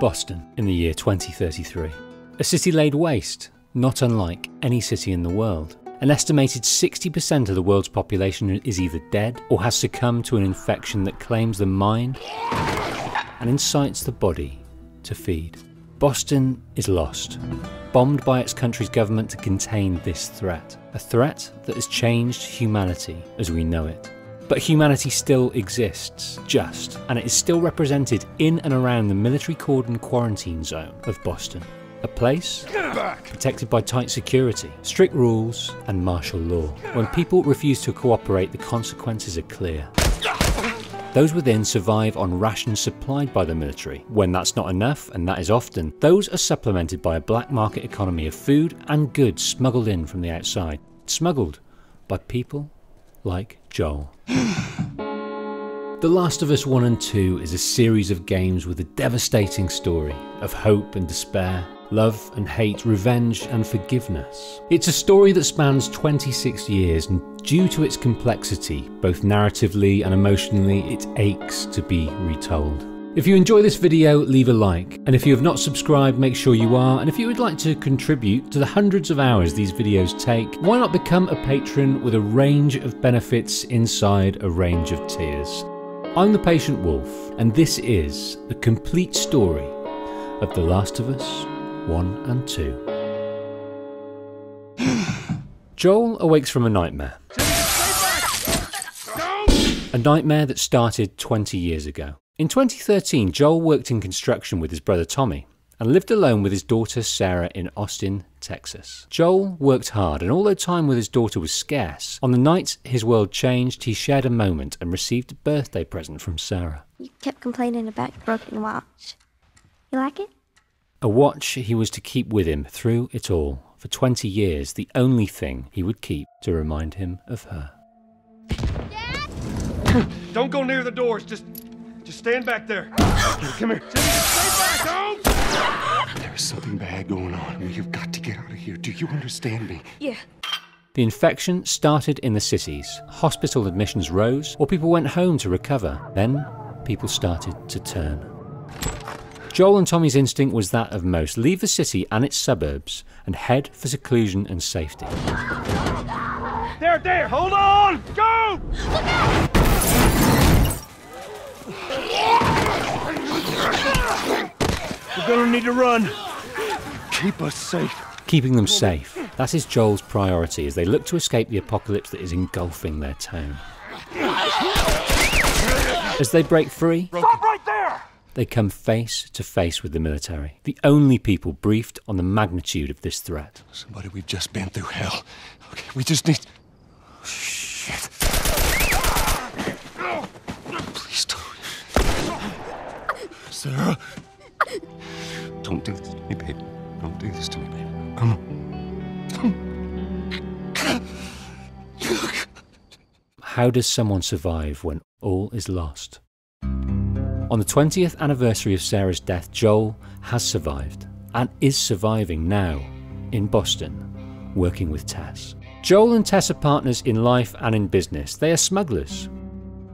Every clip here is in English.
Boston in the year 2033. A city laid waste, not unlike any city in the world. An estimated 60% of the world's population is either dead or has succumbed to an infection that claims the mind and incites the body to feed. Boston is lost, bombed by its country's government to contain this threat. A threat that has changed humanity as we know it. But humanity still exists, and it is still represented in and around the military cordon quarantine zone of Boston. A place protected by tight security, strict rules and martial law. When people refuse to cooperate, the consequences are clear. Those within survive on rations supplied by the military. When that's not enough, and that is often, those are supplemented by a black market economy of food and goods smuggled in from the outside. Smuggled by people like Joel. The Last of Us 1 and 2 is a series of games with a devastating story of hope and despair, love and hate, revenge and forgiveness. It's a story that spans 26 years, and due to its complexity, both narratively and emotionally, it aches to be retold. If you enjoy this video, leave a like, and if you have not subscribed, make sure you are, and if you would like to contribute to the hundreds of hours these videos take, why not become a patron with a range of benefits inside a range of tiers. I'm the Patient Wolf, and this is the complete story of The Last of Us 1 and 2. Joel awakes from a nightmare. A nightmare that started 20 years ago. In 2013, Joel worked in construction with his brother Tommy and lived alone with his daughter Sarah in Austin, Texas. Joel worked hard, and although time with his daughter was scarce, on the night his world changed, he shared a moment and received a birthday present from Sarah. You kept complaining about your broken watch. You like it? A watch he was to keep with him through it all. For 20 years, the only thing he would keep to remind him of her. Dad? Don't go near the doors, just stand back there. Come here. Stay back, don't! There is something bad going on. You've got to get out of here. Do you understand me? Yeah. The infection started in the cities. Hospital admissions rose, or people went home to recover. Then, people started to turn. Joel and Tommy's instinct was that of most. Leave the city and its suburbs and head for seclusion and safety. There, hold on! Go! Look out! We're gonna need to run. Keep us safe. Keeping them safe. That is Joel's priority as they look to escape the apocalypse that is engulfing their town. As they break free, Stop right there! They come face to face with the military, the only people briefed on the magnitude of this threat. Somebody, we've just been through hell. Okay, we just need... Shit. Please don't. Sarah. Don't do this to me, baby. Don't do this to me, baby. Come on. How does someone survive when all is lost? On the 20th anniversary of Sarah's death, Joel has survived and is surviving now in Boston, working with Tess. Joel and Tess are partners in life and in business. They are smugglers.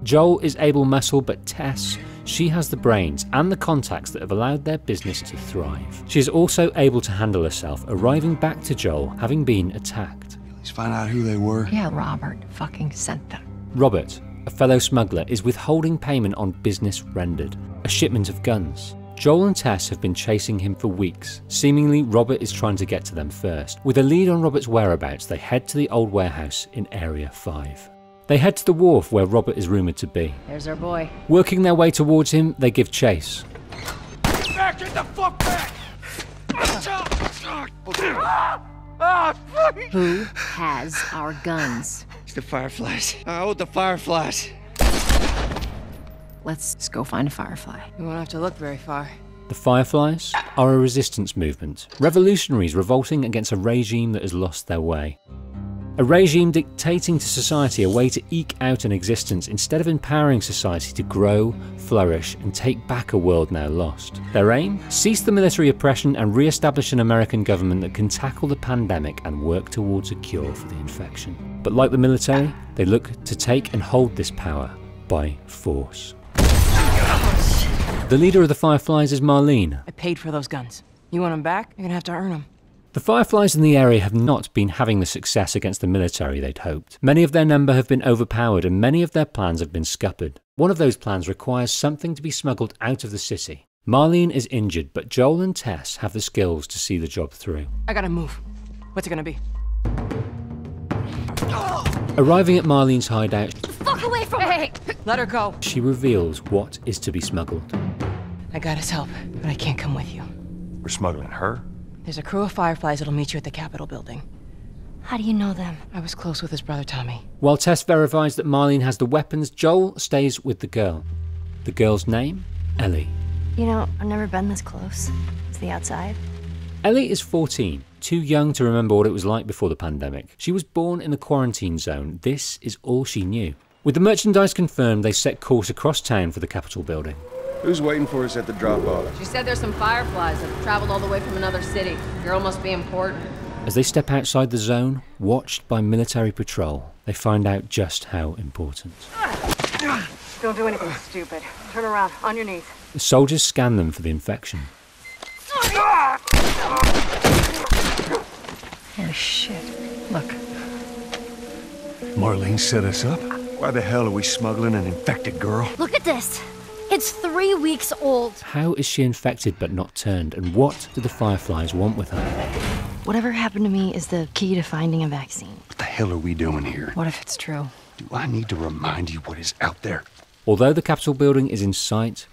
Joel is able muscle, but Tess, she has the brains and the contacts that have allowed their business to thrive. She is also able to handle herself, arriving back to Joel having been attacked. Let's find out who they were. Yeah, Robert fucking sent them. Robert, a fellow smuggler, is withholding payment on business rendered, a shipment of guns. Joel and Tess have been chasing him for weeks. Seemingly, Robert is trying to get to them first. With a lead on Robert's whereabouts, they head to the old warehouse in Area 5. They head to the wharf where Robert is rumoured to be. There's our boy. Working their way towards him, they give chase. Get back! Get the fuck back! Who has our guns? It's the Fireflies. I owe the Fireflies. Let's go find a Firefly. We won't have to look very far. The Fireflies are a resistance movement, revolutionaries revolting against a regime that has lost their way. A regime dictating to society a way to eke out an existence instead of empowering society to grow, flourish, and take back a world now lost. Their aim? Cease the military oppression and re-establish an American government that can tackle the pandemic and work towards a cure for the infection. But like the military, they look to take and hold this power by force. The leader of the Fireflies is Marlene. I paid for those guns. You want them back? You're gonna have to earn them. The Fireflies in the area have not been having the success against the military they'd hoped. Many of their number have been overpowered and many of their plans have been scuppered. One of those plans requires something to be smuggled out of the city. Marlene is injured, but Joel and Tess have the skills to see the job through. I gotta move. What's it gonna be? Arriving at Marlene's hideout, Fuck away from her! Hey! Let her go. she reveals what is to be smuggled. I got his help, but I can't come with you. We're smuggling her? There's a crew of Fireflies that'll meet you at the Capitol building. How do you know them? I was close with his brother Tommy. While Tess verifies that Marlene has the weapons, Joel stays with the girl. The girl's name? Ellie. You know, I've never been this close to the outside. Ellie is 14, too young to remember what it was like before the pandemic. She was born in the quarantine zone. This is all she knew. With the merchandise confirmed, they set course across town for the Capitol building. Who's waiting for us at the drop-off? She said there's some Fireflies that have traveled all the way from another city. Girl must be important. As they step outside the zone, watched by military patrol, they find out just how important. Don't do anything stupid. Turn around, on your knees. The soldiers scan them for the infection. Oh, shit. Look. Marlene set us up? Why the hell are we smuggling an infected girl? Look at this! It's 3 weeks old! How is she infected but not turned, and what do the Fireflies want with her? Whatever happened to me is the key to finding a vaccine. What the hell are we doing here? What if it's true? Do I need to remind you what is out there? Although the Capitol building is in sight,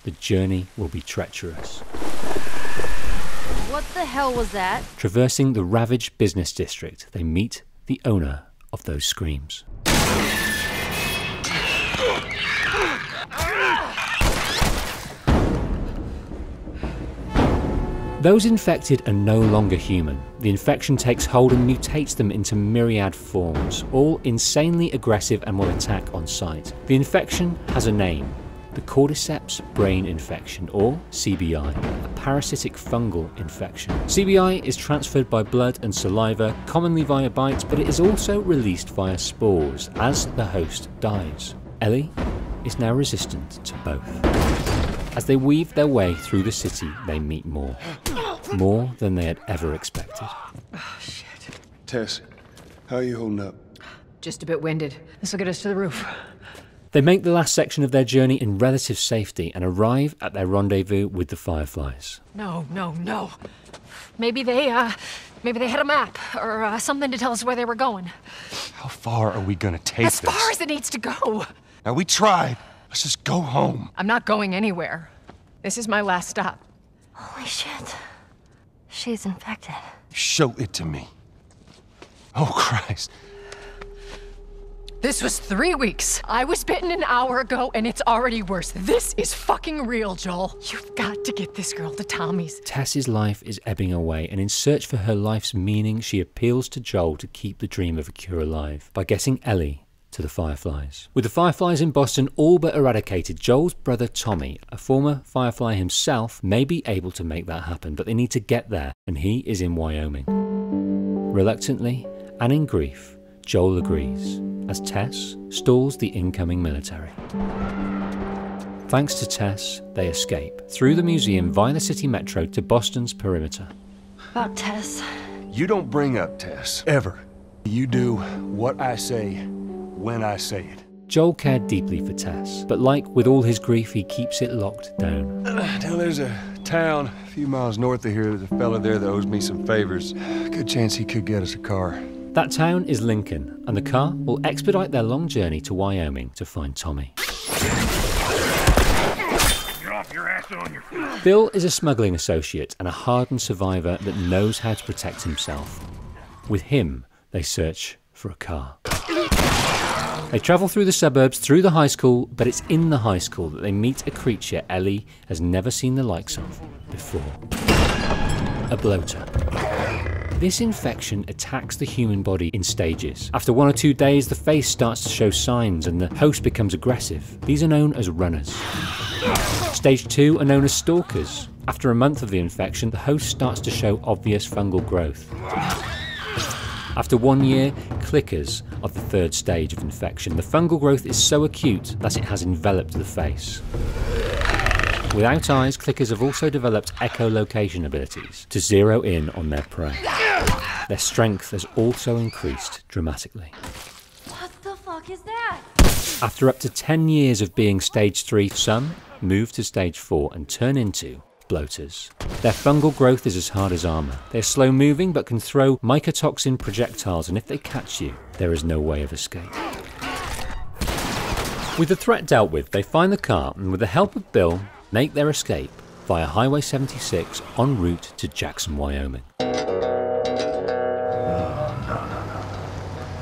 the journey will be treacherous. What the hell was that? Traversing the ravaged business district, they meet the owner of those screams. Those infected are no longer human. The infection takes hold and mutates them into myriad forms, all insanely aggressive and will attack on sight. The infection has a name, the Cordyceps brain infection, or CBI, a parasitic fungal infection. CBI is transferred by blood and saliva, commonly via bites, but it is also released via spores as the host dies. Ellie is now resistant to both. As they weave their way through the city, they meet more. More than they had ever expected. Oh, shit. Tess, how are you holding up? Just a bit winded. This'll get us to the roof. They make the last section of their journey in relative safety and arrive at their rendezvous with the Fireflies. No. Maybe they had a map or something to tell us where they were going. How far are we gonna take As this? far as it needs to go. Now, we tried. Let's just go home. I'm not going anywhere. This is my last stop. Holy shit. She's infected. Show it to me. Oh, Christ. This was 3 weeks. I was bitten an hour ago, and it's already worse. This is fucking real, Joel. You've got to get this girl to Tommy's. Tess's life is ebbing away, and in search for her life's meaning, she appeals to Joel to keep the dream of a cure alive by getting Ellie to the Fireflies. With the Fireflies in Boston all but eradicated, Joel's brother Tommy, a former Firefly himself, may be able to make that happen, but they need to get there, and he is in Wyoming. Reluctantly, and in grief, Joel agrees, as Tess stalls the incoming military. Thanks to Tess, they escape through the museum via the city metro to Boston's perimeter. About Tess. You don't bring up Tess, ever. You do what I say, when I say it. Joel cared deeply for Tess, but like with all his grief, he keeps it locked down. Now, there's a town a few miles north of here. There's a fella there that owes me some favors. Good chance he could get us a car. That town is Lincoln, and the car will expedite their long journey to Wyoming to find Tommy. Get off your ass on your feet. Bill is a smuggling associate and a hardened survivor that knows how to protect himself. With him, they search for a car. They travel through the suburbs, through the high school, but it's in the high school that they meet a creature Ellie has never seen the likes of before. A bloater. This infection attacks the human body in stages. After 1 or 2 days, the face starts to show signs and the host becomes aggressive. These are known as runners. Stage 2 are known as stalkers. After a month of the infection, the host starts to show obvious fungal growth. After 1 year, clickers are the third stage of infection. The fungal growth is so acute that it has enveloped the face. Without eyes, clickers have also developed echolocation abilities to zero in on their prey. Their strength has also increased dramatically. What the fuck is that? After up to 10 years of being stage 3, some move to stage 4 and turn into bloaters. Their fungal growth is as hard as armour. They're slow moving but can throw mycotoxin projectiles, and if they catch you, there is no way of escape. With the threat dealt with, they find the car and with the help of Bill, make their escape via Highway 76 en route to Jackson, Wyoming.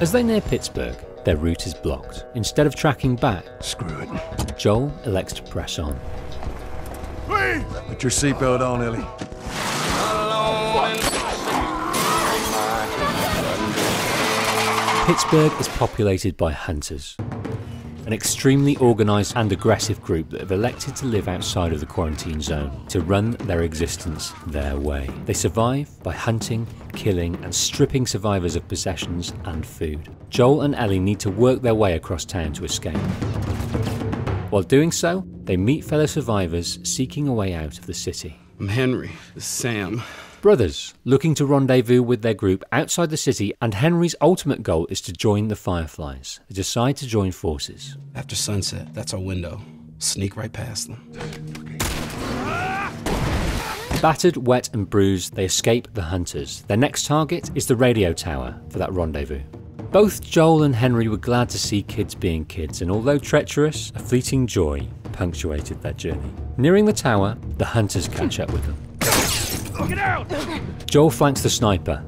As they near Pittsburgh, their route is blocked. Instead of tracking back, Screw it. Joel elects to press on. Put your seatbelt on, Ellie. Pittsburgh is populated by hunters, an extremely organised and aggressive group that have elected to live outside of the quarantine zone, to run their existence their way. They survive by hunting, killing and stripping survivors of possessions and food. Joel and Ellie need to work their way across town to escape. While doing so, they meet fellow survivors seeking a way out of the city. I'm Henry. This is Sam. Brothers looking to rendezvous with their group outside the city, and Henry's ultimate goal is to join the Fireflies. They decide to join forces. After sunset, that's our window. Sneak right past them. Battered, wet and bruised, they escape the hunters. Their next target is the radio tower for that rendezvous. Both Joel and Henry were glad to see kids being kids, and although treacherous, a fleeting joy punctuated their journey. Nearing the tower, the hunters catch up with them. Get out! Joel flanks the sniper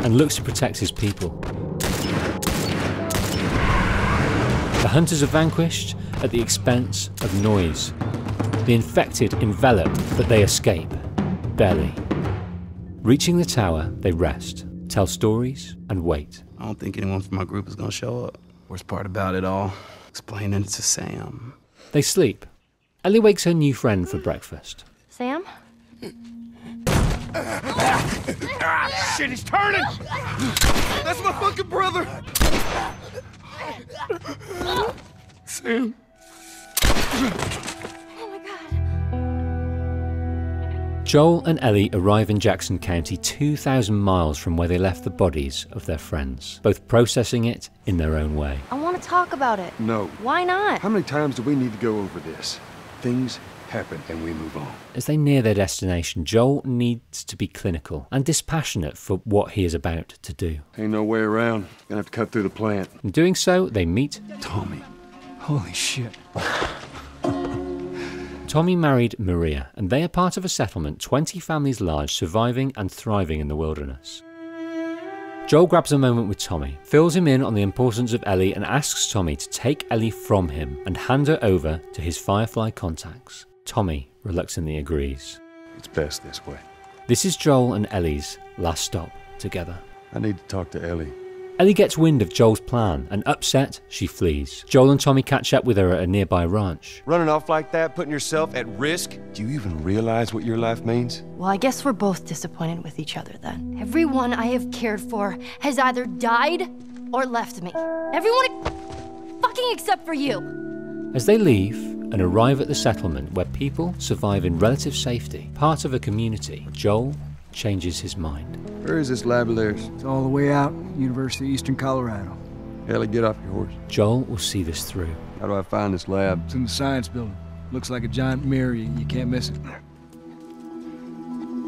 and looks to protect his people. The hunters are vanquished at the expense of noise. The infected envelop, but they escape, barely. Reaching the tower, they rest, tell stories, and wait. I don't think anyone from my group is gonna show up. Worst part about it all, explaining it to Sam. They sleep. Ellie wakes her new friend for breakfast. Sam? Shit, he's turning! That's my fucking brother! Sam. Oh my god. Joel and Ellie arrive in Jackson County 2,000 miles from where they left the bodies of their friends, both processing it in their own way. I want to talk about it. No. Why not? How many times do we need to go over this? Things happen and we move on. As they near their destination, Joel needs to be clinical and dispassionate for what he is about to do. Ain't no way around. Gonna have to cut through the plant. In doing so, they meet Tommy. Holy shit. Tommy married Maria, and they are part of a settlement 20 families large, surviving and thriving in the wilderness. Joel grabs a moment with Tommy, fills him in on the importance of Ellie, and asks Tommy to take Ellie from him and hand her over to his Firefly contacts. Tommy reluctantly agrees. It's best this way. This is Joel and Ellie's last stop together. I need to talk to Ellie. Ellie gets wind of Joel's plan, and upset, she flees. Joel and Tommy catch up with her at a nearby ranch. Running off like that, putting yourself at risk? Do you even realize what your life means? Well, I guess we're both disappointed with each other then. Everyone I have cared for has either died or left me. Everyone fucking except for you. As they leave and arrive at the settlement where people survive in relative safety, part of a community, Joel changes his mind. Where is this lab of theirs? It's all the way out, University of Eastern Colorado. Ellie, get off your horse. Joel will see this through. How do I find this lab? It's in the science building. Looks like a giant mirror, you can't miss it.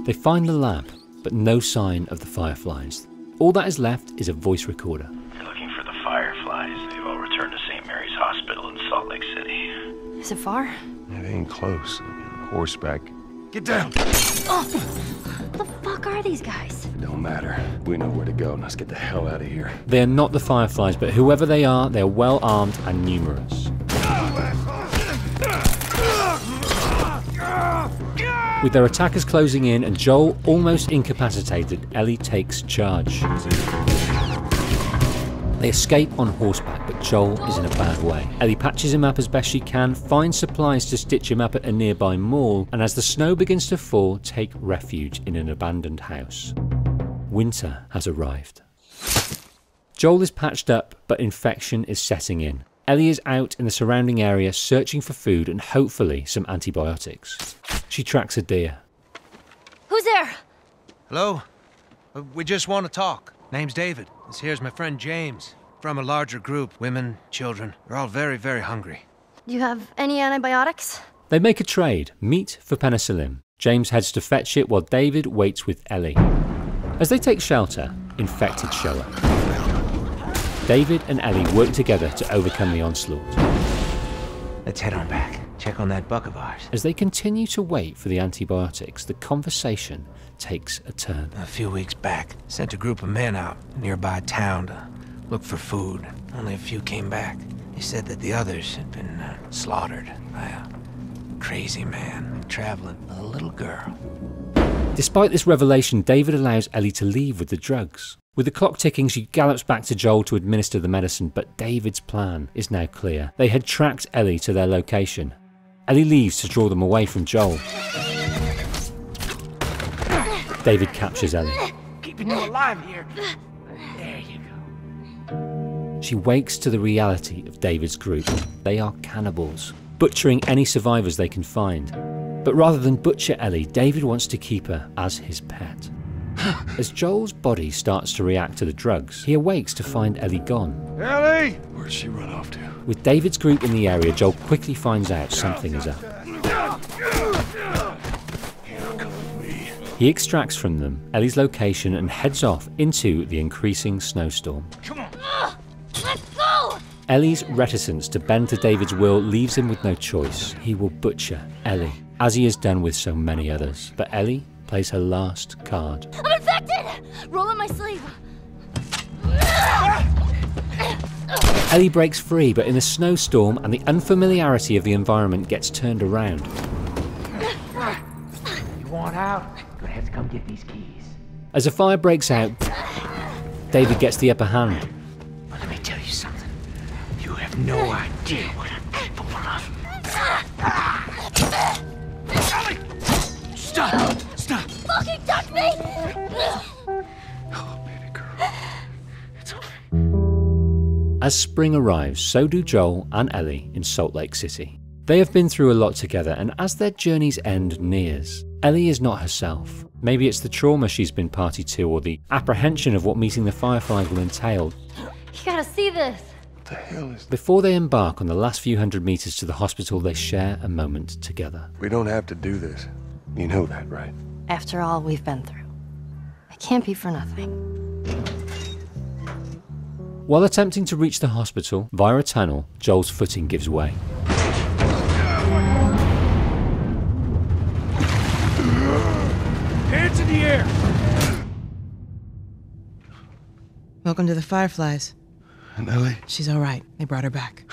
They find the lab, but no sign of the Fireflies. All that is left is a voice recorder. You're looking for the Fireflies. They've all returned to St. Mary's Hospital in Salt Lake City. Is it far? It ain't close. Horseback. Get down! What the fuck are these guys? It don't matter. We know where to go. Let's get the hell out of here. They are not the Fireflies, but whoever they are well armed and numerous. With their attackers closing in and Joel almost incapacitated, Ellie takes charge. They escape on horseback, but Joel is in a bad way. Ellie patches him up as best she can, finds supplies to stitch him up at a nearby mall, and as the snow begins to fall, take refuge in an abandoned house. Winter has arrived. Joel is patched up, but infection is setting in. Ellie is out in the surrounding area searching for food and hopefully some antibiotics. She tracks a deer. Who's there? Hello? We just want to talk. Name's David. This here's my friend James. From a larger group. Women, children. They're all very, very hungry. Do you have any antibiotics? They make a trade, meat for penicillin. James heads to fetch it while David waits with Ellie. As they take shelter, infected show up. David and Ellie work together to overcome the onslaught. Let's head on back. Check on that buck of ours. As they continue to wait for the antibiotics, the conversation takes a turn. A few weeks back, sent a group of men out nearby town to look for food. Only a few came back. They said that the others had been slaughtered by a crazy man traveling with a little girl. Despite this revelation, David allows Ellie to leave with the drugs. With the clock ticking, she gallops back to Joel to administer the medicine, but David's plan is now clear. They had tracked Ellie to their location. Ellie leaves to draw them away from Joel. David captures Ellie. Keeping you alive here. There you go. She wakes to the reality of David's group. They are cannibals, butchering any survivors they can find. But rather than butcher Ellie, David wants to keep her as his pet. As Joel's body starts to react to the drugs, he awakes to find Ellie gone. Ellie! Where'd she run off to? With David's group in the area, Joel quickly finds out something is up. He extracts from them Ellie's location and heads off into the increasing snowstorm. Come on! Let's go! Ellie's reticence to bend to David's will leaves him with no choice. He will butcher Ellie, as he has done with so many others. But Ellie plays her last card. I'm infected! Roll up my sleeve. Ellie breaks free, but in the snowstorm and the unfamiliarity of the environment gets turned around. You want out? Gonna have to come get these keys. As a fire breaks out, David gets the upper hand. Well, let me tell you something. You have no idea what I'm capable of. Ellie! Stop! Stop! Fucking touch me! Oh, baby girl. It's okay. As spring arrives, so do Joel and Ellie in Salt Lake City. They have been through a lot together, and as their journey's end nears, Ellie is not herself. Maybe it's the trauma she's been party to, or the apprehension of what meeting the Fireflies will entail. You gotta see this. What the hell is... Before they embark on the last few hundred meters to the hospital, they share a moment together. We don't have to do this. You know that, right? After all we've been through, it can't be for nothing. While attempting to reach the hospital via a tunnel, Joel's footing gives way. Hands in the air! Welcome to the Fireflies. And Ellie? She's all right. They brought her back.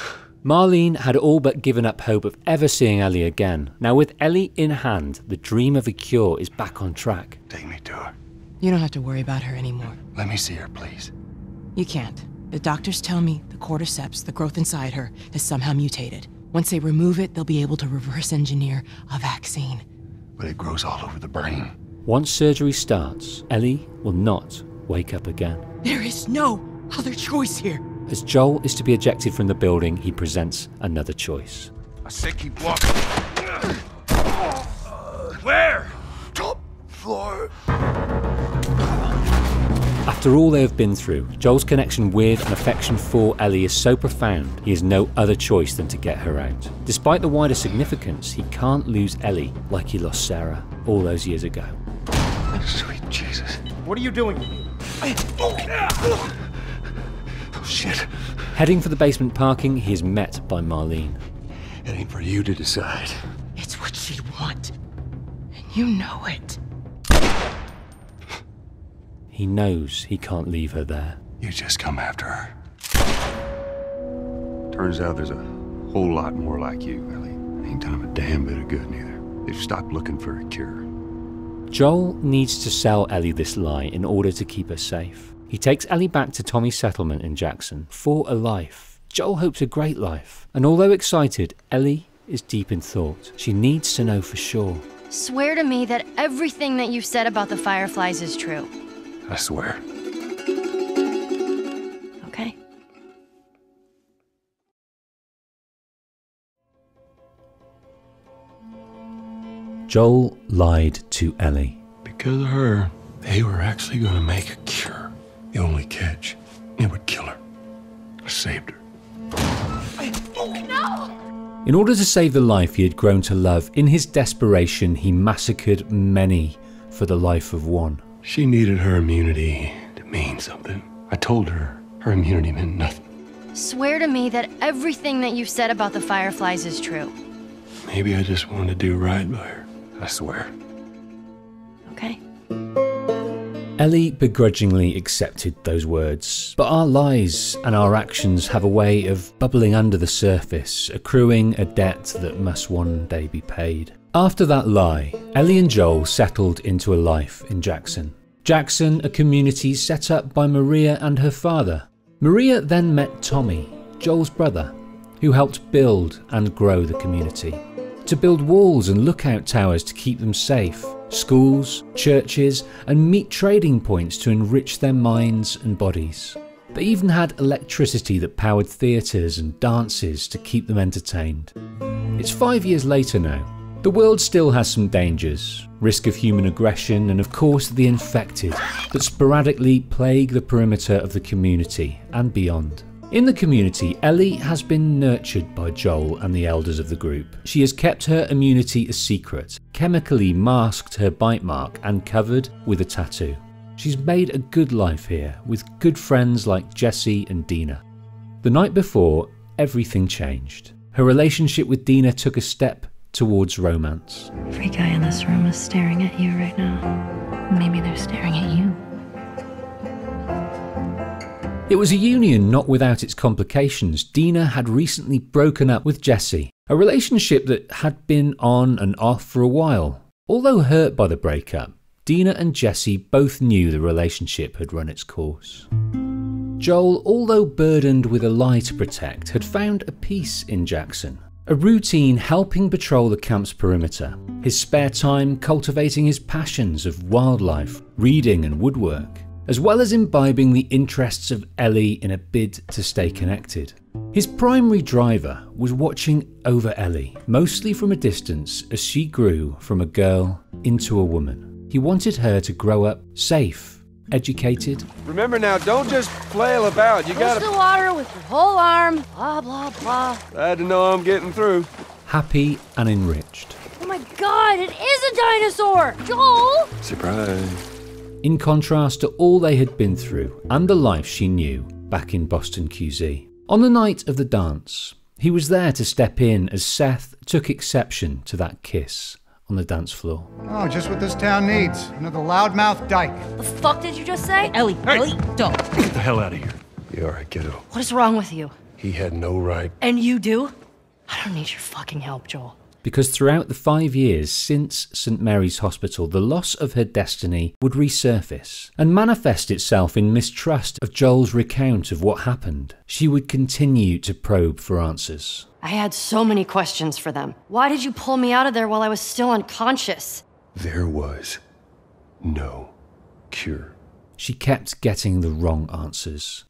Marlene had all but given up hope of ever seeing Ellie again. Now with Ellie in hand, the dream of a cure is back on track. Take me to her. You don't have to worry about her anymore. Let me see her, please. You can't. The doctors tell me the cordyceps, the growth inside her, has somehow mutated. Once they remove it, they'll be able to reverse engineer a vaccine. But it grows all over the brain. Once surgery starts, Ellie will not wake up again. There is no other choice here. As Joel is to be ejected from the building, he presents another choice. I say keep walking. Where? Top floor. After all they have been through, Joel's connection with and affection for Ellie is so profound, he has no other choice than to get her out. Despite the wider significance, he can't lose Ellie like he lost Sarah all those years ago. Sweet Jesus. What are you doing? Oh, shit. Heading for the basement parking, he is met by Marlene. It ain't for you to decide. It's what she'd want. And you know it. He knows he can't leave her there. You just come after her. Turns out there's a whole lot more like you, Ellie. Ain't done him a damn bit of good, neither. They've stopped looking for a cure. Joel needs to sell Ellie this lie in order to keep her safe. He takes Ellie back to Tommy's settlement in Jackson for a life. Joel hopes a great life. And although excited, Ellie is deep in thought. She needs to know for sure. Swear to me that everything that you've said about the Fireflies is true. I swear. Joel lied to Ellie. Because of her, they were actually going to make a cure. The only catch, it would kill her. I saved her. No! In order to save the life he had grown to love, in his desperation he massacred many for the life of one. She needed her immunity to mean something. I told her her immunity meant nothing. Swear to me that everything that you've said about the Fireflies is true. Maybe I just wanted to do right by her. I swear. Okay. Ellie begrudgingly accepted those words, but our lies and our actions have a way of bubbling under the surface, accruing a debt that must one day be paid. After that lie, Ellie and Joel settled into a life in Jackson. Jackson, a community set up by Maria and her father. Maria then met Tommy, Joel's brother, who helped build and grow the community. To build walls and lookout towers to keep them safe, schools, churches, and meet trading points to enrich their minds and bodies. They even had electricity that powered theatres and dances to keep them entertained. It's 5 years later now. The world still has some dangers, risk of human aggression, and of course the infected that sporadically plague the perimeter of the community and beyond. In the community, Ellie has been nurtured by Joel and the elders of the group. She has kept her immunity a secret, chemically masked her bite mark and covered with a tattoo. She's made a good life here, with good friends like Jesse and Dina. The night before, everything changed. Her relationship with Dina took a step towards romance. Every guy in this room is staring at you right now. Maybe they're staring at you. It was a union not without its complications. Dina had recently broken up with Jesse, a relationship that had been on and off for a while. Although hurt by the breakup, Dina and Jesse both knew the relationship had run its course. Joel, although burdened with a lie to protect, had found a peace in Jackson. A routine helping patrol the camp's perimeter, his spare time cultivating his passions of wildlife, reading and woodwork, as well as imbibing the interests of Ellie in a bid to stay connected. His primary driver was watching over Ellie, mostly from a distance as she grew from a girl into a woman. He wanted her to grow up safe, educated. Remember now, don't just flail about. You gotta... Push the water with your whole arm, blah, blah, blah. Glad to know I'm getting through. Happy and enriched. Oh my god, it is a dinosaur! Joel! Surprise. In contrast to all they had been through and the life she knew back in Boston QZ. On the night of the dance, he was there to step in as Seth took exception to that kiss on the dance floor. Oh, just what this town needs. Another loudmouth dyke. The fuck did you just say? Ellie, Ellie, don't. Get the hell out of here. You all right, kiddo? What is wrong with you? He had no right. And you do? I don't need your fucking help, Joel. Because throughout the 5 years since St. Mary's Hospital, the loss of her destiny would resurface and manifest itself in mistrust of Joel's recount of what happened. She would continue to probe for answers. I had so many questions for them. Why did you pull me out of there while I was still unconscious? There was no cure. She kept getting the wrong answers.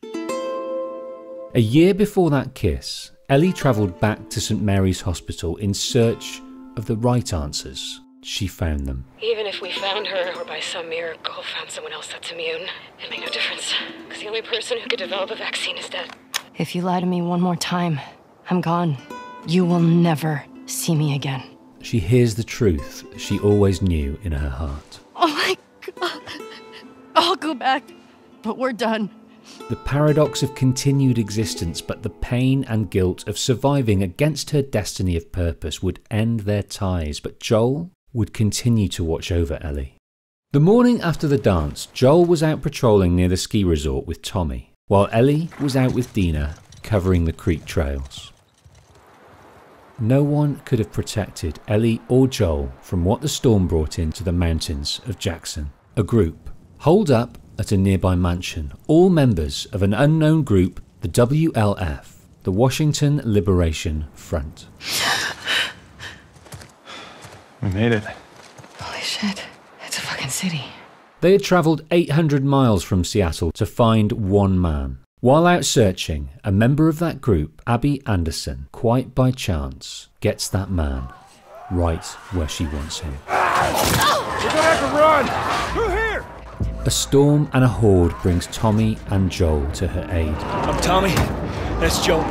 A year before that kiss, Ellie travelled back to St. Mary's Hospital in search of the right answers. She found them. Even if we found her, or by some miracle found someone else that's immune, it'd make no difference. Because the only person who could develop a vaccine is dead. If you lie to me one more time, I'm gone. You will never see me again. She hears the truth she always knew in her heart. Oh my god. I'll go back, but we're done. The paradox of continued existence, but the pain and guilt of surviving against her destiny of purpose would end their ties, but Joel would continue to watch over Ellie. The morning after the dance, Joel was out patrolling near the ski resort with Tommy, while Ellie was out with Dina, covering the creek trails. No one could have protected Ellie or Joel from what the storm brought into the mountains of Jackson. A group, holed up at a nearby mansion, all members of an unknown group, the WLF, the Washington Liberation Front. We made it. Holy shit, it's a fucking city. They had travelled 800 miles from Seattle to find one man. While out searching, a member of that group, Abby Anderson, quite by chance, gets that man right where she wants him. We're gonna have to run! Through here! A storm and a horde brings Tommy and Joel to her aid. I'm Tommy. That's Joel.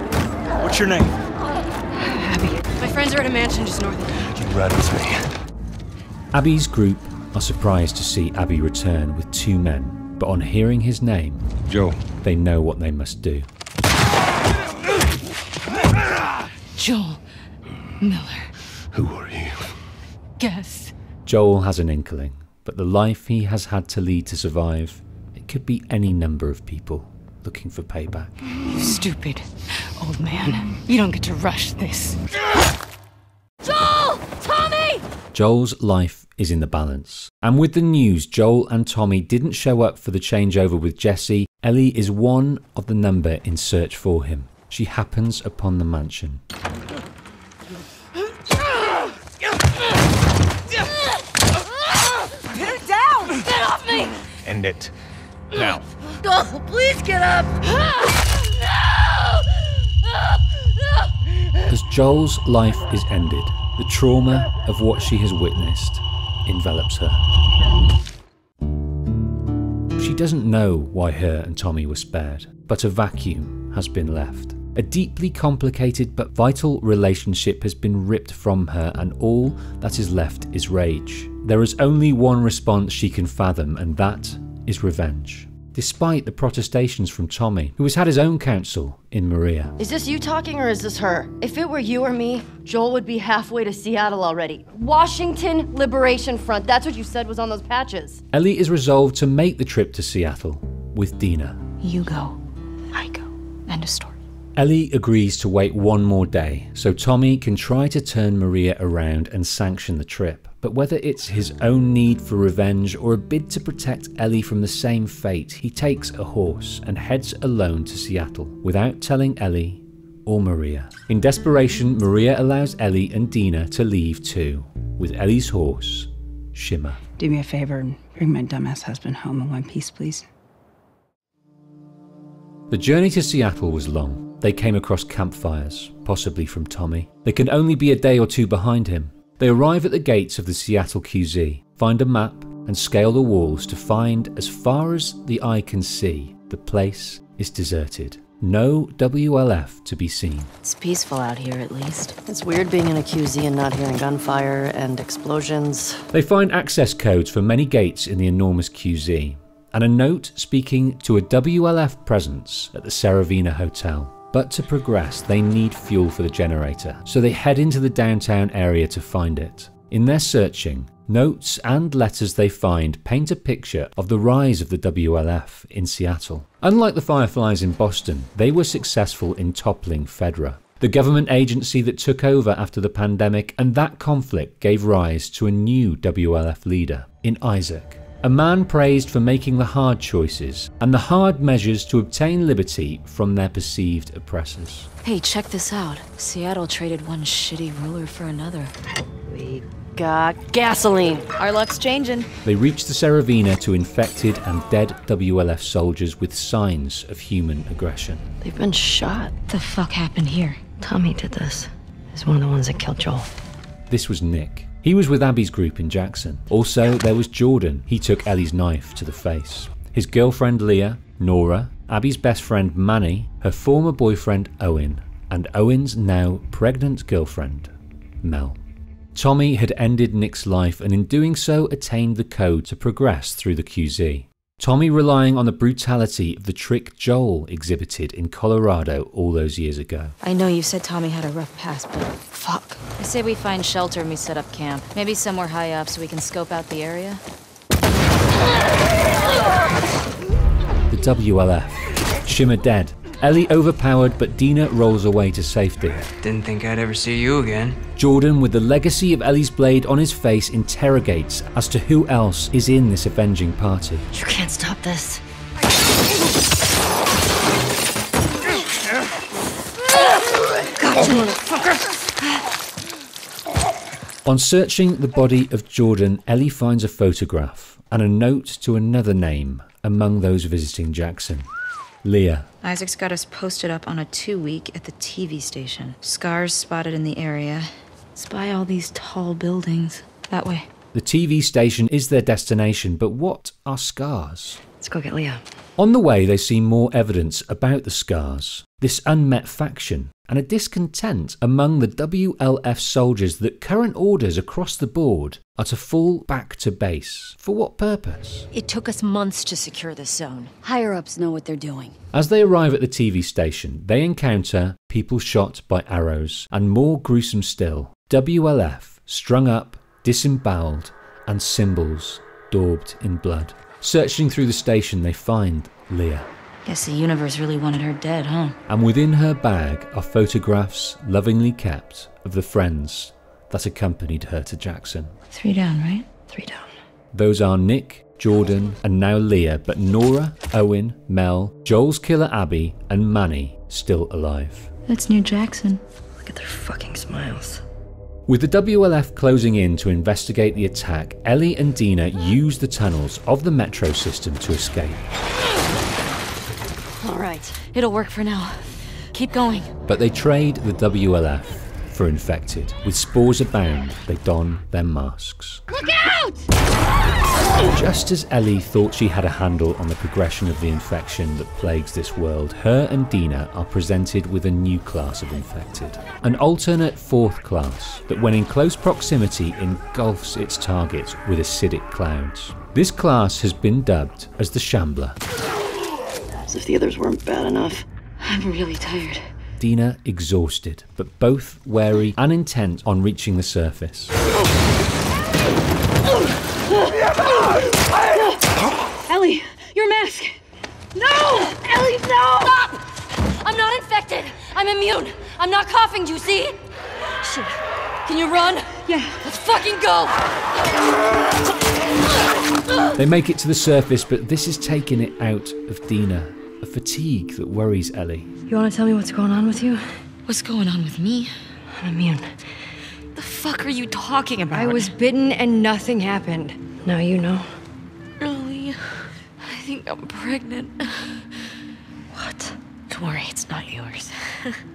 What's your name? Abby. My friends are at a mansion just north of here. Keep riding with me. Abby's group are surprised to see Abby return with 2 men, but on hearing his name, Joel, they know what they must do. Joel Miller. who are you? Guess. Joel has an inkling, but the life he has had to lead to survive, it could be any number of people looking for payback. You stupid old man. You don't get to rush this. Joel! Tommy! Joel's life is in the balance. And with the news Joel and Tommy didn't show up for the changeover with Jesse, Ellie is one of the number in search for him. She happens upon the mansion. Get her down! Get off me! End it. Now. Oh, please get up! As Joel's life is ended, the trauma of what she has witnessed envelops her. She doesn't know why her and Tommy were spared, but a vacuum has been left. A deeply complicated but vital relationship has been ripped from her, and all that is left is rage. There is only one response she can fathom, and that is revenge. Despite the protestations from Tommy, who has had his own counsel in Maria. Is this you talking or is this her? If it were you or me, Joel would be halfway to Seattle already. Washington Liberation Front, that's what you said was on those patches. Ellie is resolved to make the trip to Seattle with Dina. You go, I go. End of story. Ellie agrees to wait one more day so Tommy can try to turn Maria around and sanction the trip. But whether it's his own need for revenge or a bid to protect Ellie from the same fate, he takes a horse and heads alone to Seattle without telling Ellie or Maria. In desperation, Maria allows Ellie and Dina to leave too, with Ellie's horse, Shimmer. Do me a favor and bring my dumbass husband home in one piece, please. The journey to Seattle was long. They came across campfires, possibly from Tommy. They can only be a day or two behind him. They arrive at the gates of the Seattle QZ, find a map, and scale the walls to find, as far as the eye can see, the place is deserted. No WLF to be seen. It's peaceful out here, at least. It's weird being in a QZ and not hearing gunfire and explosions. They find access codes for many gates in the enormous QZ, and a note speaking to a WLF presence at the Saravina Hotel. But to progress, they need fuel for the generator, so they head into the downtown area to find it. In their searching, notes and letters they find paint a picture of the rise of the WLF in Seattle. Unlike the Fireflies in Boston, they were successful in toppling Fedra, the government agency that took over after the pandemic, and that conflict gave rise to a new WLF leader in Isaac. A man praised for making the hard choices and the hard measures to obtain liberty from their perceived oppressors. Hey, check this out. Seattle traded one shitty ruler for another. We got gasoline. Our luck's changing. They reach the Saravina to infected and dead WLF soldiers with signs of human aggression. They've been shot. What the fuck happened here? Tommy did this. He's one of the ones that killed Joel. This was Nick. He was with Abby's group in Jackson. Also, there was Jordan. He took Ellie's knife to the face. His girlfriend Leah, Nora, Abby's best friend Manny, her former boyfriend Owen, and Owen's now pregnant girlfriend, Mel. Tommy had ended Nick's life and in doing so attained the code to progress through the QZ. Tommy relying on the brutality of the trick Joel exhibited in Colorado all those years ago. I know you said Tommy had a rough past, but fuck. I say we find shelter and we set up camp. Maybe somewhere high up so we can scope out the area. The WLF. Shimmer dead. Ellie overpowered, but Dina rolls away to safety. Didn't think I'd ever see you again. Jordan, with the legacy of Ellie's blade on his face, interrogates as to who else is in this avenging party. You can't stop this. Gotcha, motherfucker! On searching the body of Jordan, Ellie finds a photograph and a note to another name among those visiting Jackson. Leah. Isaac's got us posted up on a 2-week at the TV station. Scars spotted in the area. Spy all these tall buildings. That way. The TV station is their destination, but what are scars? Let's go get Leah. On the way, they see more evidence about the scars, this unmet faction, and a discontent among the WLF soldiers that current orders across the board are to fall back to base. For what purpose? It took us months to secure this zone. Higher-ups know what they're doing. As they arrive at the TV station, they encounter people shot by arrows, and more gruesome still, WLF strung up, disemboweled, and symbols daubed in blood. Searching through the station, they find Leah. Guess the universe really wanted her dead, huh? And within her bag are photographs lovingly kept of the friends that accompanied her to Jackson. 3 down, right? 3 down. Those are Nick, Jordan, and now Leah, but Nora, Owen, Mel, Joel's killer Abby, and Manny still alive. That's near Jackson. Look at their fucking smiles. With the WLF closing in to investigate the attack, Ellie and Dina use the tunnels of the metro system to escape. All right, it'll work for now. Keep going. But they trade the WLF for infected. With spores abound, they don their masks. Look out! Just as Ellie thought she had a handle on the progression of the infection that plagues this world, her and Dina are presented with a new class of infected. An alternate 4th class that when in close proximity engulfs its target with acidic clouds. This class has been dubbed as the Shambler. As if the others weren't bad enough. I'm really tired. Dina exhausted, but both wary and intent on reaching the surface. Ellie, your mask! No! Ellie, no! Stop! I'm not infected. I'm immune. I'm not coughing, do you see? Shit. Can you run? Yeah. Let's fucking go! They make it to the surface, but this is taking it out of Dina. A fatigue that worries Ellie. You want to tell me what's going on with you? What's going on with me? I'm immune. The fuck are you talking about? I was bitten and nothing happened. Now you know. Really? I think I'm pregnant. What? Don't worry, it's not yours.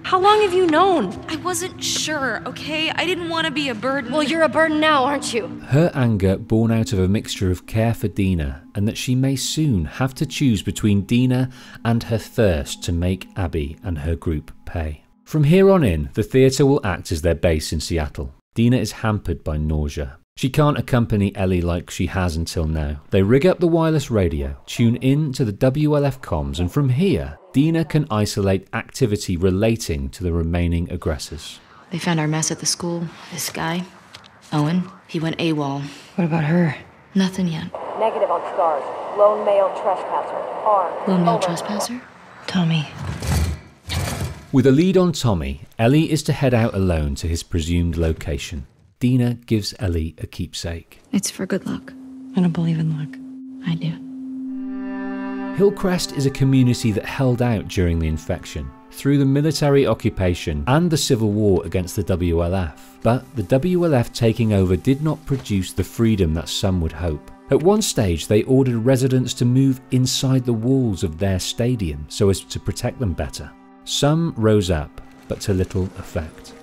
How long have you known? I wasn't sure, okay? I didn't want to be a burden. Well, you're a burden now, aren't you? Her anger born out of a mixture of care for Dina and that she may soon have to choose between Dina and her thirst to make Abby and her group pay. From here on in, the theatre will act as their base in Seattle. Dina is hampered by nausea. She can't accompany Ellie like she has until now. They rig up the wireless radio, tune in to the WLF comms, and from here, Dina can isolate activity relating to the remaining aggressors. They found our mess at the school. This guy, Owen, he went AWOL. What about her? Nothing yet. Negative on scars. Lone male trespasser. Armed. Lone male Over. trespasser? Tommy. With a lead on Tommy, Ellie is to head out alone to his presumed location. Dina gives Ellie a keepsake. It's for good luck. I don't believe in luck. I do. Hillcrest is a community that held out during the infection, through the military occupation and the civil war against the WLF. But the WLF taking over did not produce the freedom that some would hope. At one stage, they ordered residents to move inside the walls of their stadium so as to protect them better. Some rose up, but to little effect.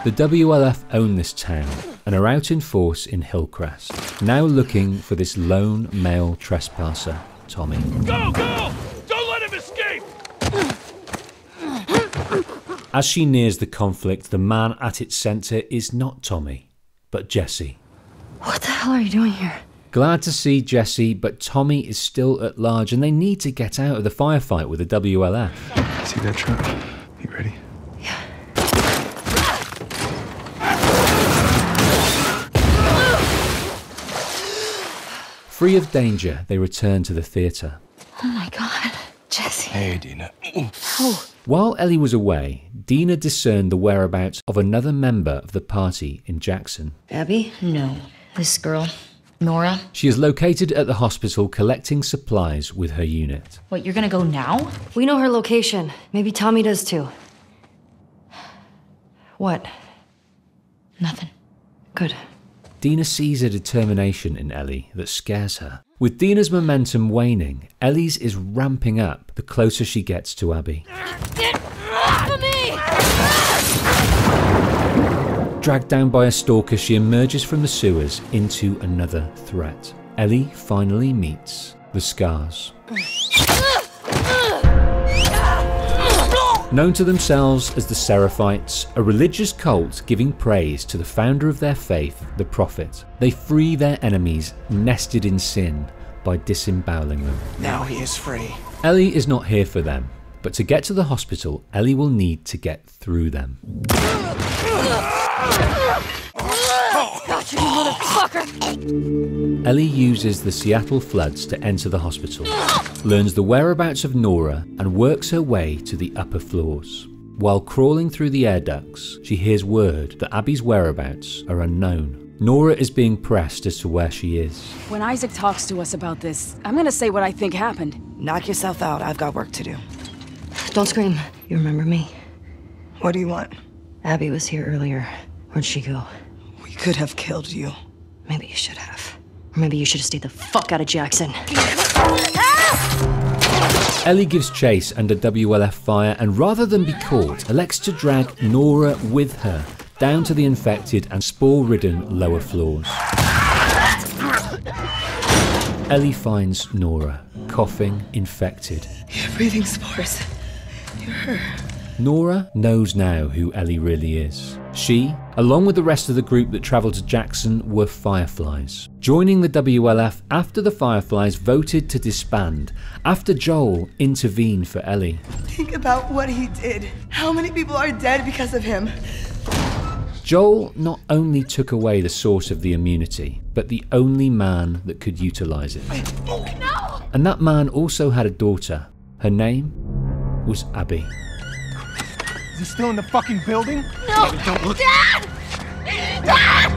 The WLF own this town and are out in force in Hillcrest, now looking for this lone male trespasser, Tommy. Go, go! Don't let him escape! As she nears the conflict, the man at its centre is not Tommy, but Jesse. What the hell are you doing here? Glad to see Jesse, but Tommy is still at large and they need to get out of the firefight with the WLF. See that truck? You ready? Free of danger, they return to the theatre. Oh my god, Jesse. Hey, Dina. Oh. While Ellie was away, Dina discerned the whereabouts of another member of the party in Jackson. Abby? No. This girl, Nora. She is located at the hospital collecting supplies with her unit. What, you're gonna go now? We know her location. Maybe Tommy does too. What? Nothing. Good. Dina sees a determination in Ellie that scares her. With Dina's momentum waning, Ellie's is ramping up the closer she gets to Abby. Get off of me! Dragged down by a stalker, she emerges from the sewers into another threat. Ellie finally meets the Scars. Known to themselves as the Seraphites, a religious cult giving praise to the founder of their faith, the Prophet, they free their enemies nested in sin by disemboweling them. Now he is free. Ellie is not here for them, but to get to the hospital, Ellie will need to get through them. Got you, motherfucker! Ellie uses the Seattle floods to enter the hospital, learns the whereabouts of Nora, and works her way to the upper floors. While crawling through the air ducts, she hears word that Abby's whereabouts are unknown. Nora is being pressed as to where she is. When Isaac talks to us about this, I'm gonna say what I think happened. Knock yourself out. I've got work to do. Don't scream. You remember me? What do you want? Abby was here earlier. Where'd she go? We could have killed you. Maybe you should have. Or maybe you should have stayed the fuck out of Jackson. Ellie gives chase under WLF fire and rather than be caught, elects to drag Nora with her down to the infected and spore-ridden lower floors. Ellie finds Nora, coughing, infected. You're breathing spores. You're her. Nora knows now who Ellie really is. She, along with the rest of the group that travelled to Jackson, were Fireflies, joining the WLF after the Fireflies voted to disband, after Joel intervened for Ellie. Think about what he did. How many people are dead because of him? Joel not only took away the source of the immunity, but the only man that could utilise it. No! And that man also had a daughter. Her name was Abby. Is he still in the fucking building? No! Don't look. Dad! Dad!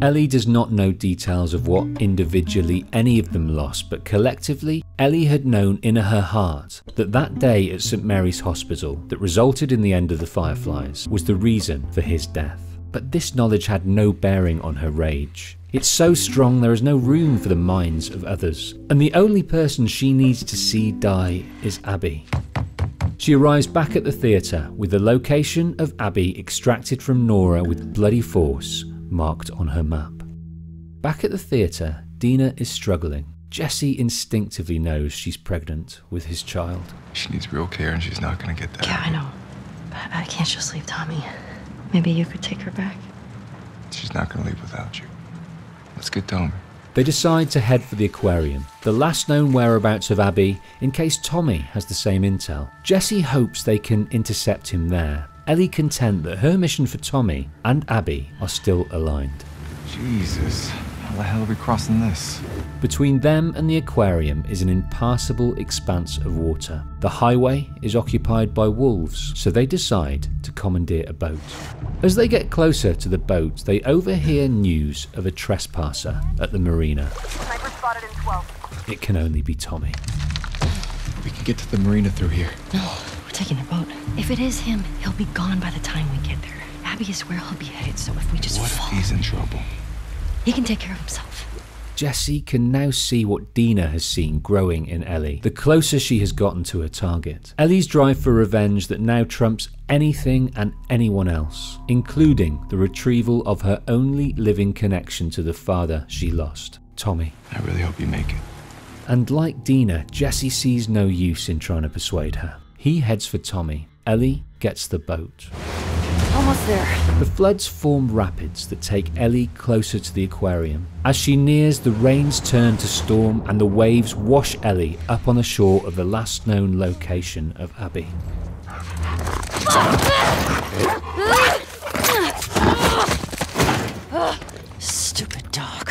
Ellie does not know details of what individually any of them lost, but collectively, Ellie had known in her heart that that day at St. Mary's Hospital that resulted in the end of the Fireflies was the reason for his death. But this knowledge had no bearing on her rage. It's so strong there is no room for the minds of others, and the only person she needs to see die is Abby. She arrives back at the theatre with the location of Abby extracted from Nora with bloody force marked on her map. Back at the theatre, Dina is struggling. Jesse instinctively knows she's pregnant with his child. She needs real care and she's not gonna get that. Yeah, I know. But I can't just leave Tommy. Maybe you could take her back. She's not gonna leave without you. Let's get Tommy. They decide to head for the aquarium, the last known whereabouts of Abby, in case Tommy has the same intel. Jesse hopes they can intercept him there. Ellie content that her mission for Tommy and Abby are still aligned. Jesus, how the hell are we crossing this? Between them and the aquarium is an impassable expanse of water. The highway is occupied by wolves, so they decide to commandeer a boat. As they get closer to the boat, they overhear news of a trespasser at the marina. Sniper spotted in 12. It can only be Tommy. We can get to the marina through here. No, we're taking a boat. If it is him, he'll be gone by the time we get there. Abby is where he'll be headed, so if we just What fall, if he's in trouble? he can take care of himself. Jesse can now see what Dina has seen growing in Ellie, the closer she has gotten to her target. Ellie's drive for revenge that now trumps anything and anyone else, including the retrieval of her only living connection to the father she lost, Tommy. I really hope you make it. And like Dina, Jesse sees no use in trying to persuade her. He heads for Tommy. Ellie gets the boat. Almost there. The floods form rapids that take Ellie closer to the aquarium. As she nears, the rains turn to storm and the waves wash Ellie up on the shore of the last known location of Abby. Stupid dog.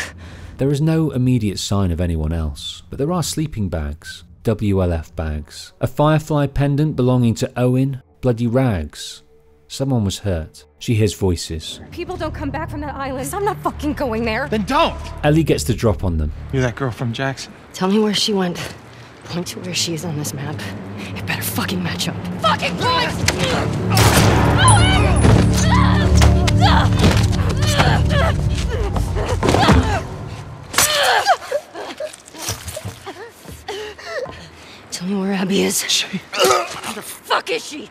There is no immediate sign of anyone else, but there are sleeping bags, WLF bags, a Firefly pendant belonging to Owen, bloody rags. Someone was hurt. She hears voices. People don't come back from that island. I'm not fucking going there. Then don't! Ellie gets the drop on them. You're that girl from Jackson. Tell me where she went. Point to where she is on this map. It better fucking match up. Fucking Christ! Tell me where Abby is. Where the fuck is she?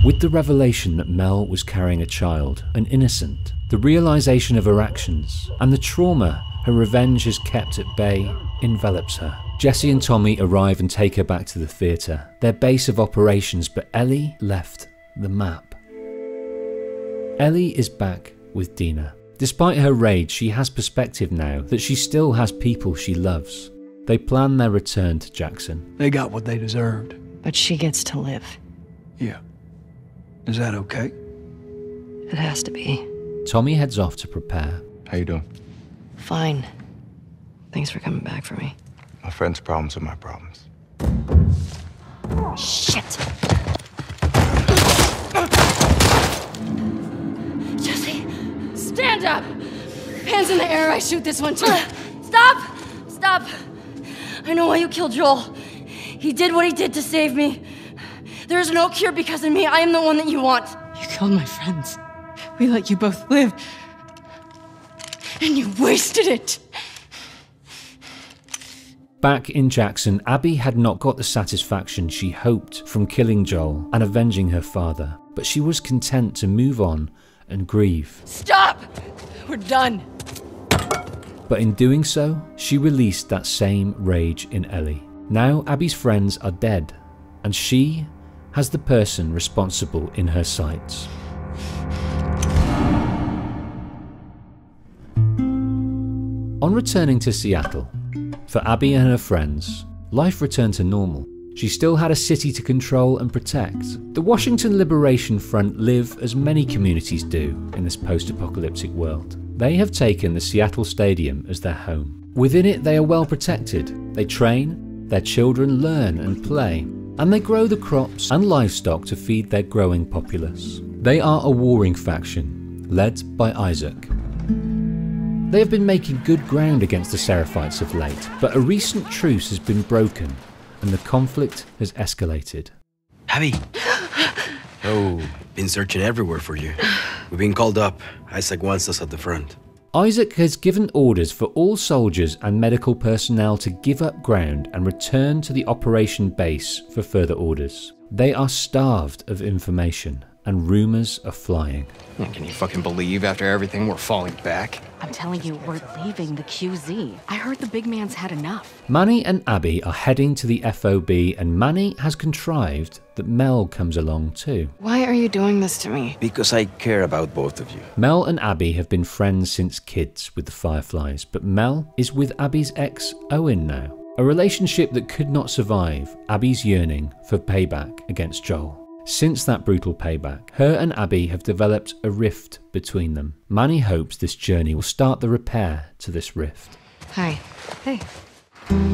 With the revelation that Mel was carrying a child, an innocent, the realization of her actions, and the trauma her revenge has kept at bay envelops her. Jesse and Tommy arrive and take her back to the theatre, their base of operations, but Ellie left the map. Ellie is back with Dina. Despite her rage, she has perspective now that she still has people she loves. They plan their return to Jackson. They got what they deserved. But she gets to live. Yeah. Is that okay? It has to be. Tommy heads off to prepare. How you doing? Fine. Thanks for coming back for me. My friend's problems are my problems. Shit! Jesse, stand up! Hands in the air, I shoot this one too. Stop! Stop! I know why you killed Joel. He did what he did to save me. There is no cure because of me. I am the one that you want. You killed my friends. We let you both live. And you wasted it. Back in Jackson, Abby had not got the satisfaction she hoped from killing Joel and avenging her father, but she was content to move on and grieve. Stop! We're done. But in doing so, she released that same rage in Ellie. Now Abby's friends are dead, and she has the person responsible in her sights. On returning to Seattle, for Abby and her friends, life returned to normal. She still had a city to control and protect. The Washington Liberation Front live as many communities do in this post-apocalyptic world. They have taken the Seattle Stadium as their home. Within it, they are well protected. They train, their children learn and play, and they grow the crops and livestock to feed their growing populace. They are a warring faction, led by Isaac. They have been making good ground against the Seraphites of late, but a recent truce has been broken, and the conflict has escalated. Abby! Oh, been searching everywhere for you. We've been called up. Isaac wants us at the front. Isaac has given orders for all soldiers and medical personnel to give up ground and return to the operation base for further orders. They are starved of information, and rumours are flying. Can you fucking believe after everything we're falling back? I'm telling you, we're leaving the QZ. I heard the big man's had enough. Manny and Abby are heading to the FOB, and Manny has contrived that Mel comes along too. Why are you doing this to me? Because I care about both of you. Mel and Abby have been friends since kids with the Fireflies, but Mel is with Abby's ex, Owen, now. A relationship that could not survive Abby's yearning for payback against Joel. Since that brutal payback, her and Abby have developed a rift between them. Manny hopes this journey will start the repair to this rift. Hi. Hey.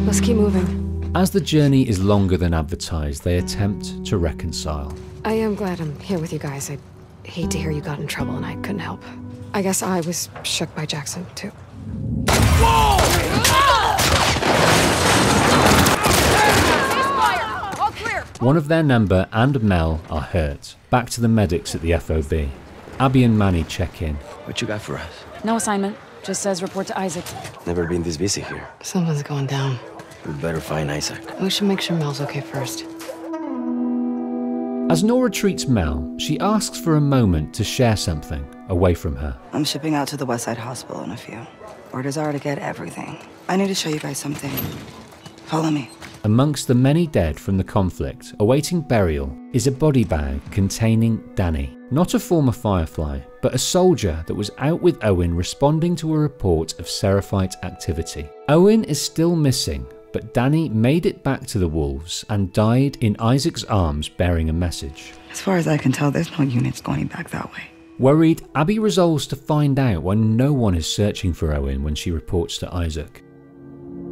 Let's keep moving. As the journey is longer than advertised, they attempt to reconcile. I am glad I'm here with you guys. I hate to hear you got in trouble and I couldn't help. I guess I was shook by Jackson, too. Whoa! One of their number and Mel are hurt. Back to the medics at the FOB. Abby and Manny check in. What you got for us? No assignment. Just says report to Isaac. Never been this busy here. Something's going down. We better find Isaac. We should make sure Mel's okay first. As Nora treats Mel, she asks for a moment to share something away from her. I'm shipping out to the Westside Hospital in a few. Orders are to get everything. I need to show you guys something. Follow me. Amongst the many dead from the conflict awaiting burial is a body bag containing Danny. Not a former Firefly, but a soldier that was out with Owen responding to a report of Seraphite activity. Owen is still missing, but Danny made it back to the Wolves and died in Isaac's arms bearing a message. As far as I can tell, there's no units going back that way. Worried, Abby resolves to find out why no one is searching for Owen when she reports to Isaac.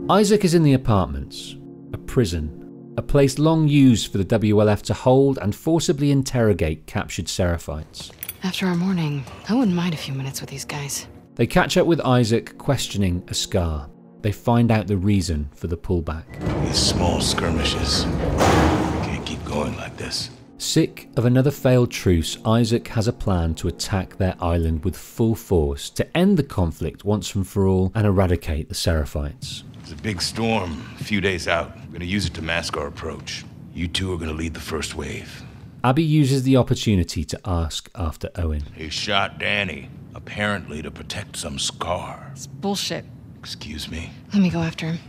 Isaac is in the apartments, a prison, a place long used for the WLF to hold and forcibly interrogate captured Seraphites. After our morning, I wouldn't mind a few minutes with these guys. They catch up with Isaac, questioning a scar. They find out the reason for the pullback. These small skirmishes. We can't keep going like this. Sick of another failed truce, Isaac has a plan to attack their island with full force to end the conflict once and for all and eradicate the Seraphites. There's a big storm a few days out. We're gonna use it to mask our approach. You two are gonna lead the first wave. Abby uses the opportunity to ask after Owen. He shot Danny, apparently to protect some scar. It's bullshit. Excuse me? Let me go after him.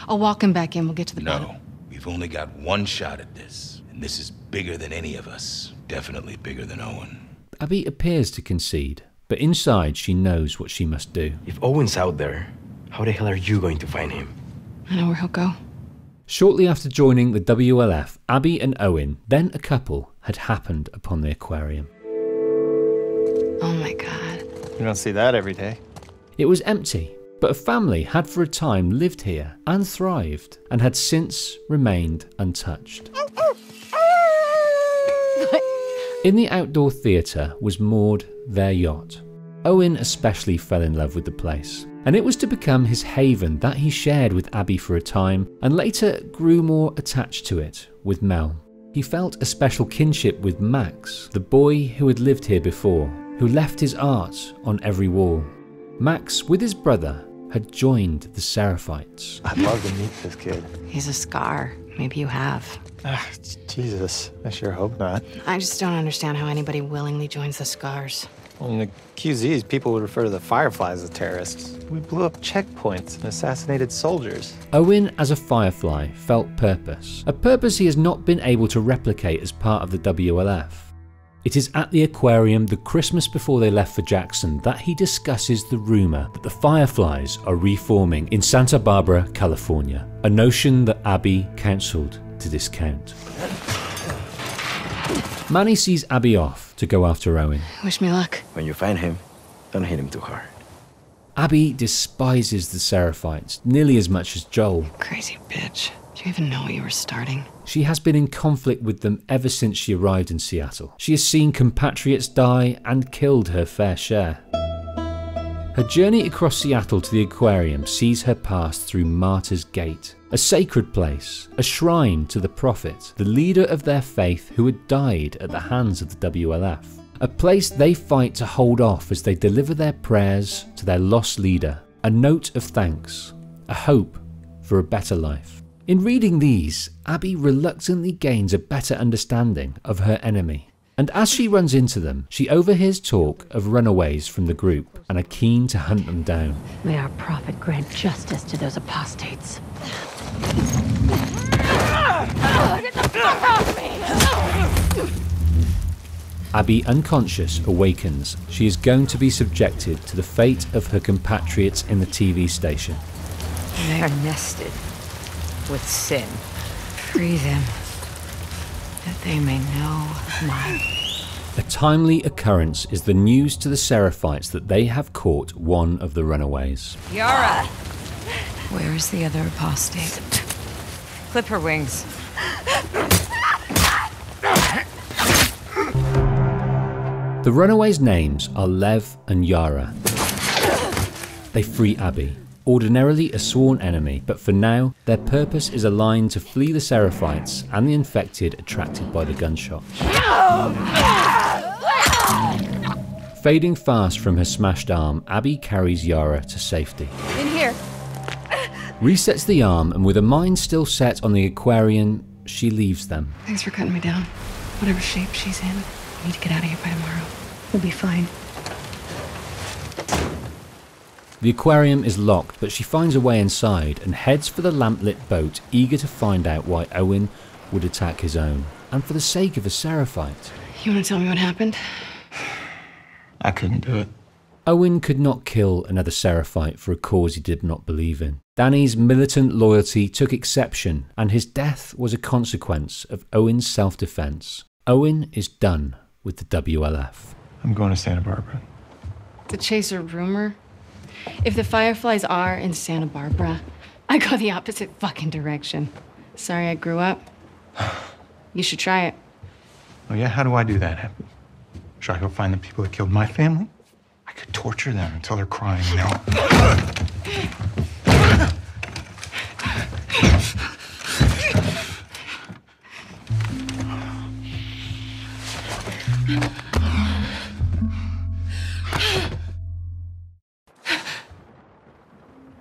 I'll walk him back in. We'll get to the bottom. No, we've only got one shot at this. And this is bigger than any of us. Definitely bigger than Owen. Abby appears to concede, but inside she knows what she must do. If Owen's out there, how the hell are you going to find him? I know where he'll go. Shortly after joining the WLF, Abby and Owen, then a couple, had happened upon the aquarium. Oh my god. You don't see that every day. It was empty, but a family had for a time lived here and thrived, and had since remained untouched. In the outdoor theatre was moored their yacht. Owen especially fell in love with the place, and it was to become his haven that he shared with Abby for a time, and later grew more attached to it with Mel. He felt a special kinship with Max, the boy who had lived here before, who left his art on every wall. Max, with his brother, had joined the Seraphites. I'd love to meet this kid. He's a scar. Maybe you have. Jesus, I sure hope not. I just don't understand how anybody willingly joins the Scars. Well, in the QZs, people would refer to the Fireflies as terrorists. We blew up checkpoints and assassinated soldiers. Owen, as a Firefly, felt purpose. A purpose he has not been able to replicate as part of the WLF. It is at the aquarium the Christmas before they left for Jackson that he discusses the rumour that the Fireflies are reforming in Santa Barbara, California, a notion that Abby counselled to discount. Manny sees Abby off to go after Owen. Wish me luck. When you find him, don't hit him too hard. Abby despises the Seraphites nearly as much as Joel. Crazy bitch. Do you even know what you were starting? She has been in conflict with them ever since she arrived in Seattle. She has seen compatriots die and killed her fair share. Her journey across Seattle to the aquarium sees her pass through Martyr's Gate, a sacred place, a shrine to the Prophet, the leader of their faith who had died at the hands of the WLF. A place they fight to hold off as they deliver their prayers to their lost leader, a note of thanks, a hope for a better life. In reading these, Abby reluctantly gains a better understanding of her enemy. And as she runs into them, she overhears talk of runaways from the group and are keen to hunt them down. May our prophet grant justice to those apostates. Get the fuck off me! Abby, unconscious, awakens. She is going to be subjected to the fate of her compatriots in the TV station. They are nested with sin. Free them, that they may know my... A timely occurrence is the news to the Seraphites that they have caught one of the runaways. Yara! Where is the other apostate? Clip her wings. The runaways' names are Lev and Yara. They free Abby, ordinarily a sworn enemy, but for now, their purpose is aligned to flee the Seraphites and the infected attracted by the gunshot. Fading fast from her smashed arm, Abby carries Yara to safety. In here. Resets the arm, and with a mind still set on the aquarium, she leaves them. Thanks for cutting me down. Whatever shape she's in, I need to get out of here by tomorrow. We'll be fine. The aquarium is locked, but she finds a way inside and heads for the lamplit boat, eager to find out why Owen would attack his own, and for the sake of a Seraphite. You want to tell me what happened? I couldn't do it. Owen could not kill another Seraphite for a cause he did not believe in. Danny's militant loyalty took exception, and his death was a consequence of Owen's self-defense. Owen is done with the WLF. I'm going to Santa Barbara. To chase a rumor? If the Fireflies are in Santa Barbara, I go the opposite fucking direction. Sorry I grew up. You should try it. Oh yeah? How do I do that? Should I go find the people that killed my family? I could torture them until they're crying, you know?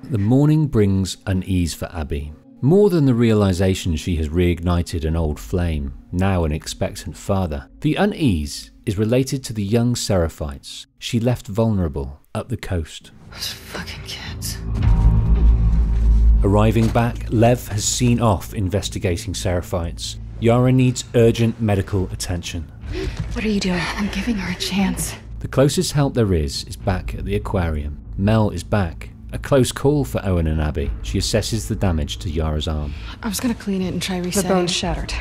The morning Owen brings unease for Abby. More than the realization she has reignited an old flame, now an expectant father. The unease is related to the young Seraphites she left vulnerable up the coast. Those fucking kids. Arriving back, Lev has seen off investigating Seraphites. Yara needs urgent medical attention. What are you doing? I'm giving her a chance. The closest help there is back at the aquarium. Mel is back. A close call for Owen and Abby. She assesses the damage to Yara's arm. I was gonna clean it and try resetting. The bone's shattered.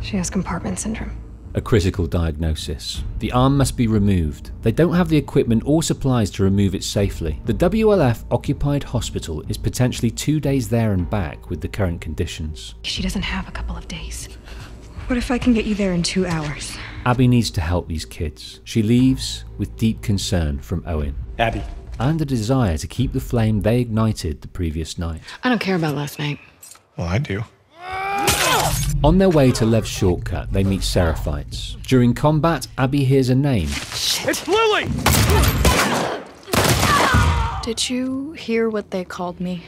She has compartment syndrome. A critical diagnosis. The arm must be removed. They don't have the equipment or supplies to remove it safely. The WLF occupied hospital is potentially 2 days there and back with the current conditions. She doesn't have a couple of days. What if I can get you there in 2 hours? Abby needs to help these kids. She leaves with deep concern from Owen. Abby. And a desire to keep the flame they ignited the previous night. I don't care about last night. Well, I do. On their way to Lev's shortcut, they meet Seraphites. During combat, Abby hears a name. It's Lily! Did you hear what they called me?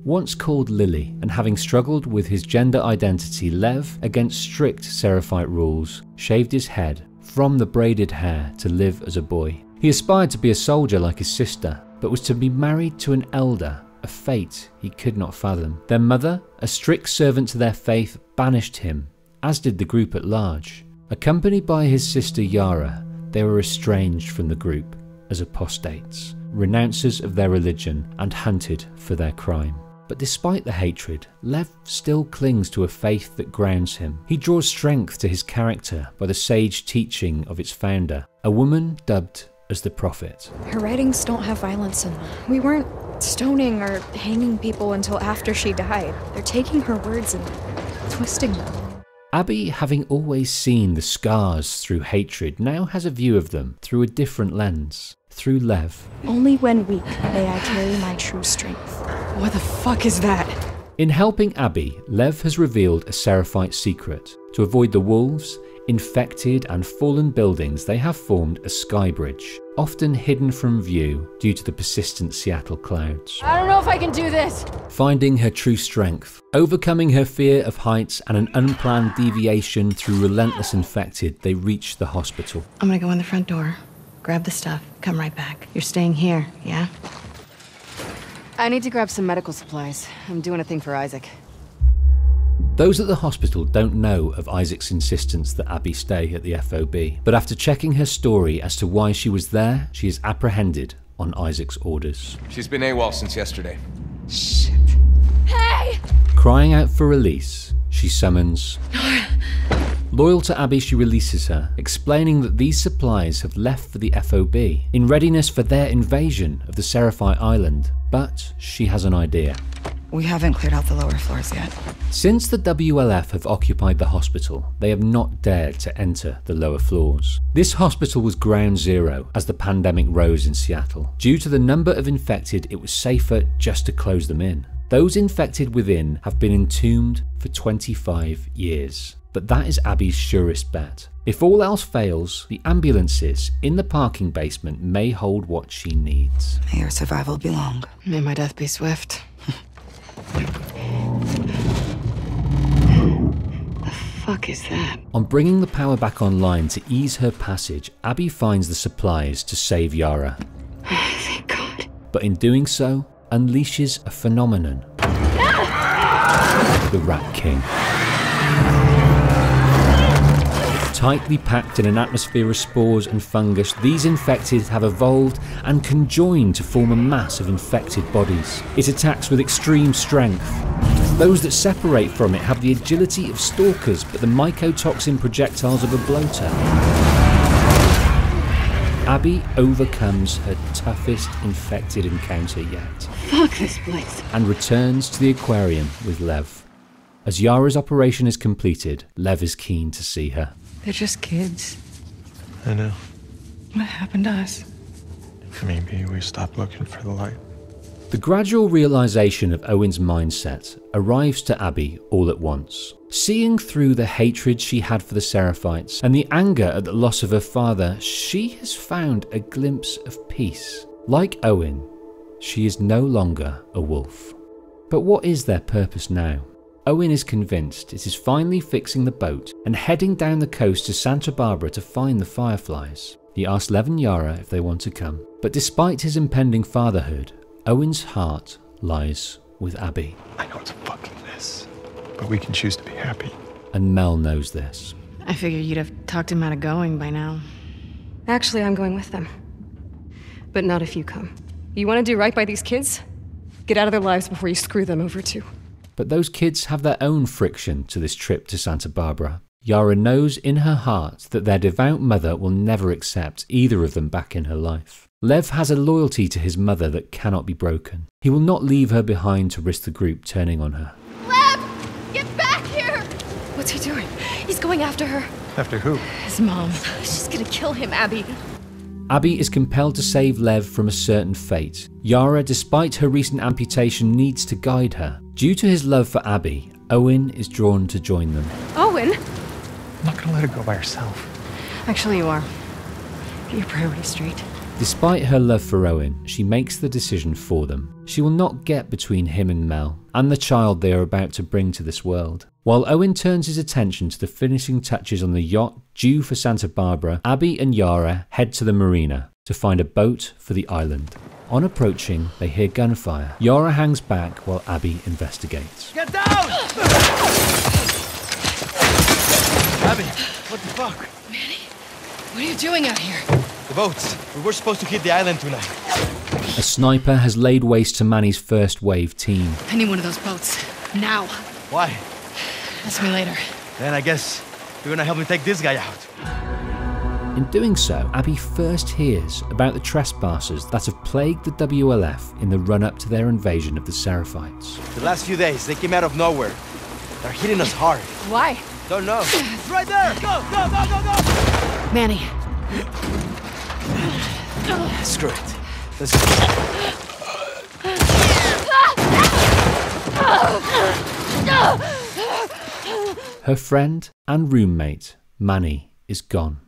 Once called Lily, and having struggled with his gender identity, Lev, against strict Seraphite rules, shaved his head from the braided hair to live as a boy. He aspired to be a soldier like his sister, but was to be married to an elder, a fate he could not fathom. Their mother, a strict servant to their faith, banished him, as did the group at large. Accompanied by his sister Yara, they were estranged from the group as apostates, renouncers of their religion and hunted for their crime. But despite the hatred, Lev still clings to a faith that grounds him. He draws strength to his character by the sage teaching of its founder, a woman dubbed as the Prophet. Her writings don't have violence in them. We weren't stoning or hanging people until after she died. They're taking her words and twisting them. Abby, having always seen the scars through hatred, now has a view of them through a different lens, through Lev. Only when weak may I carry my true strength. What the fuck is that? In helping Abby, Lev has revealed a Seraphite secret. To avoid the wolves, infected and fallen buildings, they have formed a sky bridge, often hidden from view due to the persistent Seattle clouds. I don't know if I can do this. Finding her true strength, overcoming her fear of heights and an unplanned deviation through relentless infected, they reach the hospital. I'm gonna go in the front door, grab the stuff, come right back. You're staying here, yeah? I need to grab some medical supplies. I'm doing a thing for Isaac. Those at the hospital don't know of Isaac's insistence that Abby stay at the FOB, but after checking her story as to why she was there, she is apprehended on Isaac's orders. She's been AWOL since yesterday. Shit. Hey! Crying out for release, she summons... Loyal to Abby, she releases her, explaining that these supplies have left for the FOB, in readiness for their invasion of the Seraphite Island. But she has an idea. We haven't cleared out the lower floors yet. Since the WLF have occupied the hospital, they have not dared to enter the lower floors. This hospital was ground zero as the pandemic rose in Seattle. Due to the number of infected, it was safer just to close them in. Those infected within have been entombed for 25 years. But that is Abby's surest bet. If all else fails, the ambulances in the parking basement may hold what she needs. May your survival be long. May my death be swift. The fuck is that? On bringing the power back online to ease her passage, Abby finds the supplies to save Yara. Thank God. But in doing so, unleashes a phenomenon. The Rat King. Tightly packed in an atmosphere of spores and fungus, these infected have evolved and conjoined to form a mass of infected bodies. It attacks with extreme strength. Those that separate from it have the agility of stalkers, but the mycotoxin projectiles of a bloater. Abby overcomes her toughest infected encounter yet. Fuck this place. And returns to the aquarium with Lev. As Yara's operation is completed, Lev is keen to see her. They're just kids. I know. What happened to us? Maybe we stopped looking for the light. The gradual realization of Owen's mindset arrives to Abby all at once. Seeing through the hatred she had for the Seraphites and the anger at the loss of her father, she has found a glimpse of peace. Like Owen, she is no longer a wolf. But what is their purpose now? Owen is convinced it is finally fixing the boat and heading down the coast to Santa Barbara to find the Fireflies. He asks Lev and Yara if they want to come. But despite his impending fatherhood, Owen's heart lies with Abby. I know it's a fucking mess, but we can choose to be happy. And Mel knows this. I figured you'd have talked him out of going by now. Actually, I'm going with them. But not if you come. You want to do right by these kids? Get out of their lives before you screw them over too. But those kids have their own friction to this trip to Santa Barbara. Yara knows in her heart that their devout mother will never accept either of them back in her life. Lev has a loyalty to his mother that cannot be broken. He will not leave her behind to risk the group turning on her. Lev! Get back here! What's he doing? He's going after her. After who? His mom. She's gonna kill him, Abby. Abby is compelled to save Lev from a certain fate. Yara, despite her recent amputation, needs to guide her. Due to his love for Abby, Owen is drawn to join them. Owen? I'm not gonna let her go by herself. Actually, you are. Get your priorities straight. Despite her love for Owen, she makes the decision for them. She will not get between him and Mel, and the child they are about to bring to this world. While Owen turns his attention to the finishing touches on the yacht due for Santa Barbara, Abby and Yara head to the marina to find a boat for the island. On approaching, they hear gunfire. Yara hangs back while Abby investigates. Get down! Abby, what the fuck? Manny, what are you doing out here? The boats. We were supposed to hit the island tonight. A sniper has laid waste to Manny's first wave team. I need one of those boats. Now. Why? Ask me later. Then I guess you're gonna help me take this guy out. In doing so, Abby first hears about the trespassers that have plagued the WLF in the run-up to their invasion of the Seraphites. The last few days, they came out of nowhere. They're hitting us hard. Why? Don't know. It's right there! Go, go, go, go, go! Manny. Screw it. Let's go. Her friend and roommate, Manny, is gone.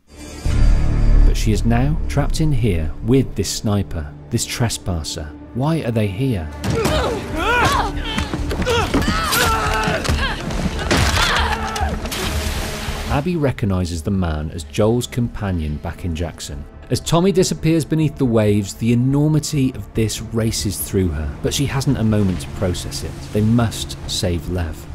But she is now trapped in here with this sniper, this trespasser. Why are they here? Abby recognizes the man as Joel's companion back in Jackson. As Tommy disappears beneath the waves, the enormity of this races through her, but she hasn't a moment to process it. They must save Lev.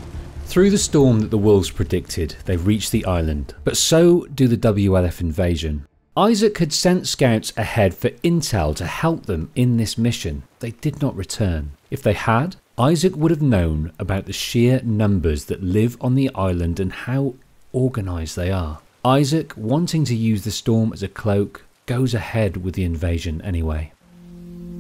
Through the storm that the wolves predicted, they reach the island, but so do the WLF invasion. Isaac had sent scouts ahead for intel to help them in this mission. They did not return. If they had, Isaac would have known about the sheer numbers that live on the island and how organised they are. Isaac, wanting to use the storm as a cloak, goes ahead with the invasion anyway.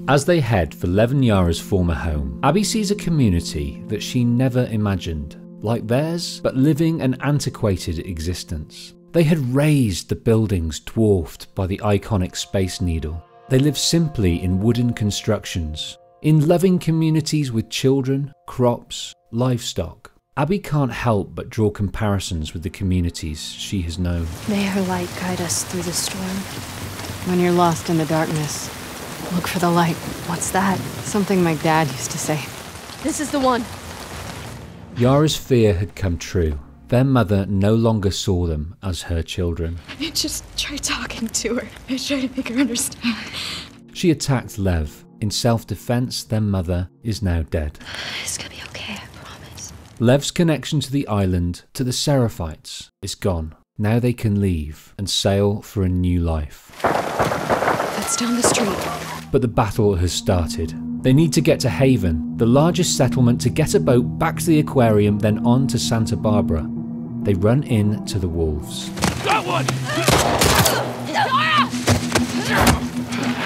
As they head for Lev and Yara's former home, Abby sees a community that she never imagined, like theirs, but living an antiquated existence. They had raised the buildings dwarfed by the iconic Space Needle. They live simply in wooden constructions, in loving communities with children, crops, livestock. Abby can't help but draw comparisons with the communities she has known. May her light guide us through the storm. When you're lost in the darkness, look for the light. What's that? Something my dad used to say. This is the one. Yara's fear had come true. Their mother no longer saw them as her children. I just tried talking to her. I tried to make her understand. She attacked Lev. In self-defense, their mother is now dead. It's gonna be okay, I promise. Lev's connection to the island, to the Seraphites, is gone. Now they can leave and sail for a new life. That's down the street. But the battle has started. They need to get to Haven, the largest settlement, to get a boat back to the aquarium, then on to Santa Barbara. They run in to the wolves. Got one!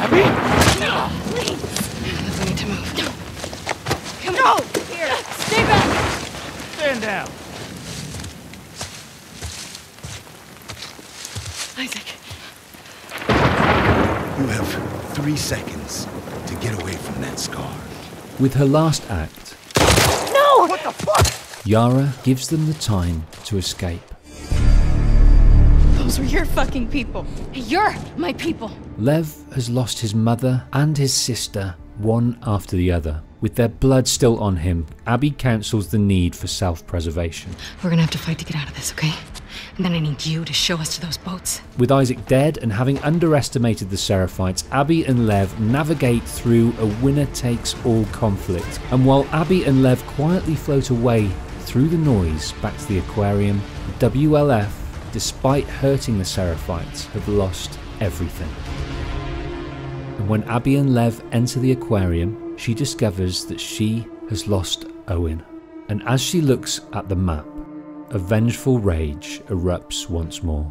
Abby? Please. We need to move. Come on. Here. Stay back. Stand down. Isaac. You have 3 seconds to get away from that scar. With her last act, No! What the fuck? Yara gives them the time to escape. Those were your fucking people. You're my people. Lev has lost his mother and his sister, one after the other. With their blood still on him, Abby counsels the need for self-preservation. We're gonna have to fight to get out of this, okay? And then I need you to show us to those boats. With Isaac dead and having underestimated the Seraphites, Abby and Lev navigate through a winner-takes-all conflict. And while Abby and Lev quietly float away through the noise back to the aquarium, the WLF, despite hurting the Seraphites, have lost everything. And when Abby and Lev enter the aquarium, she discovers that she has lost Owen. And as she looks at the map, a vengeful rage erupts once more.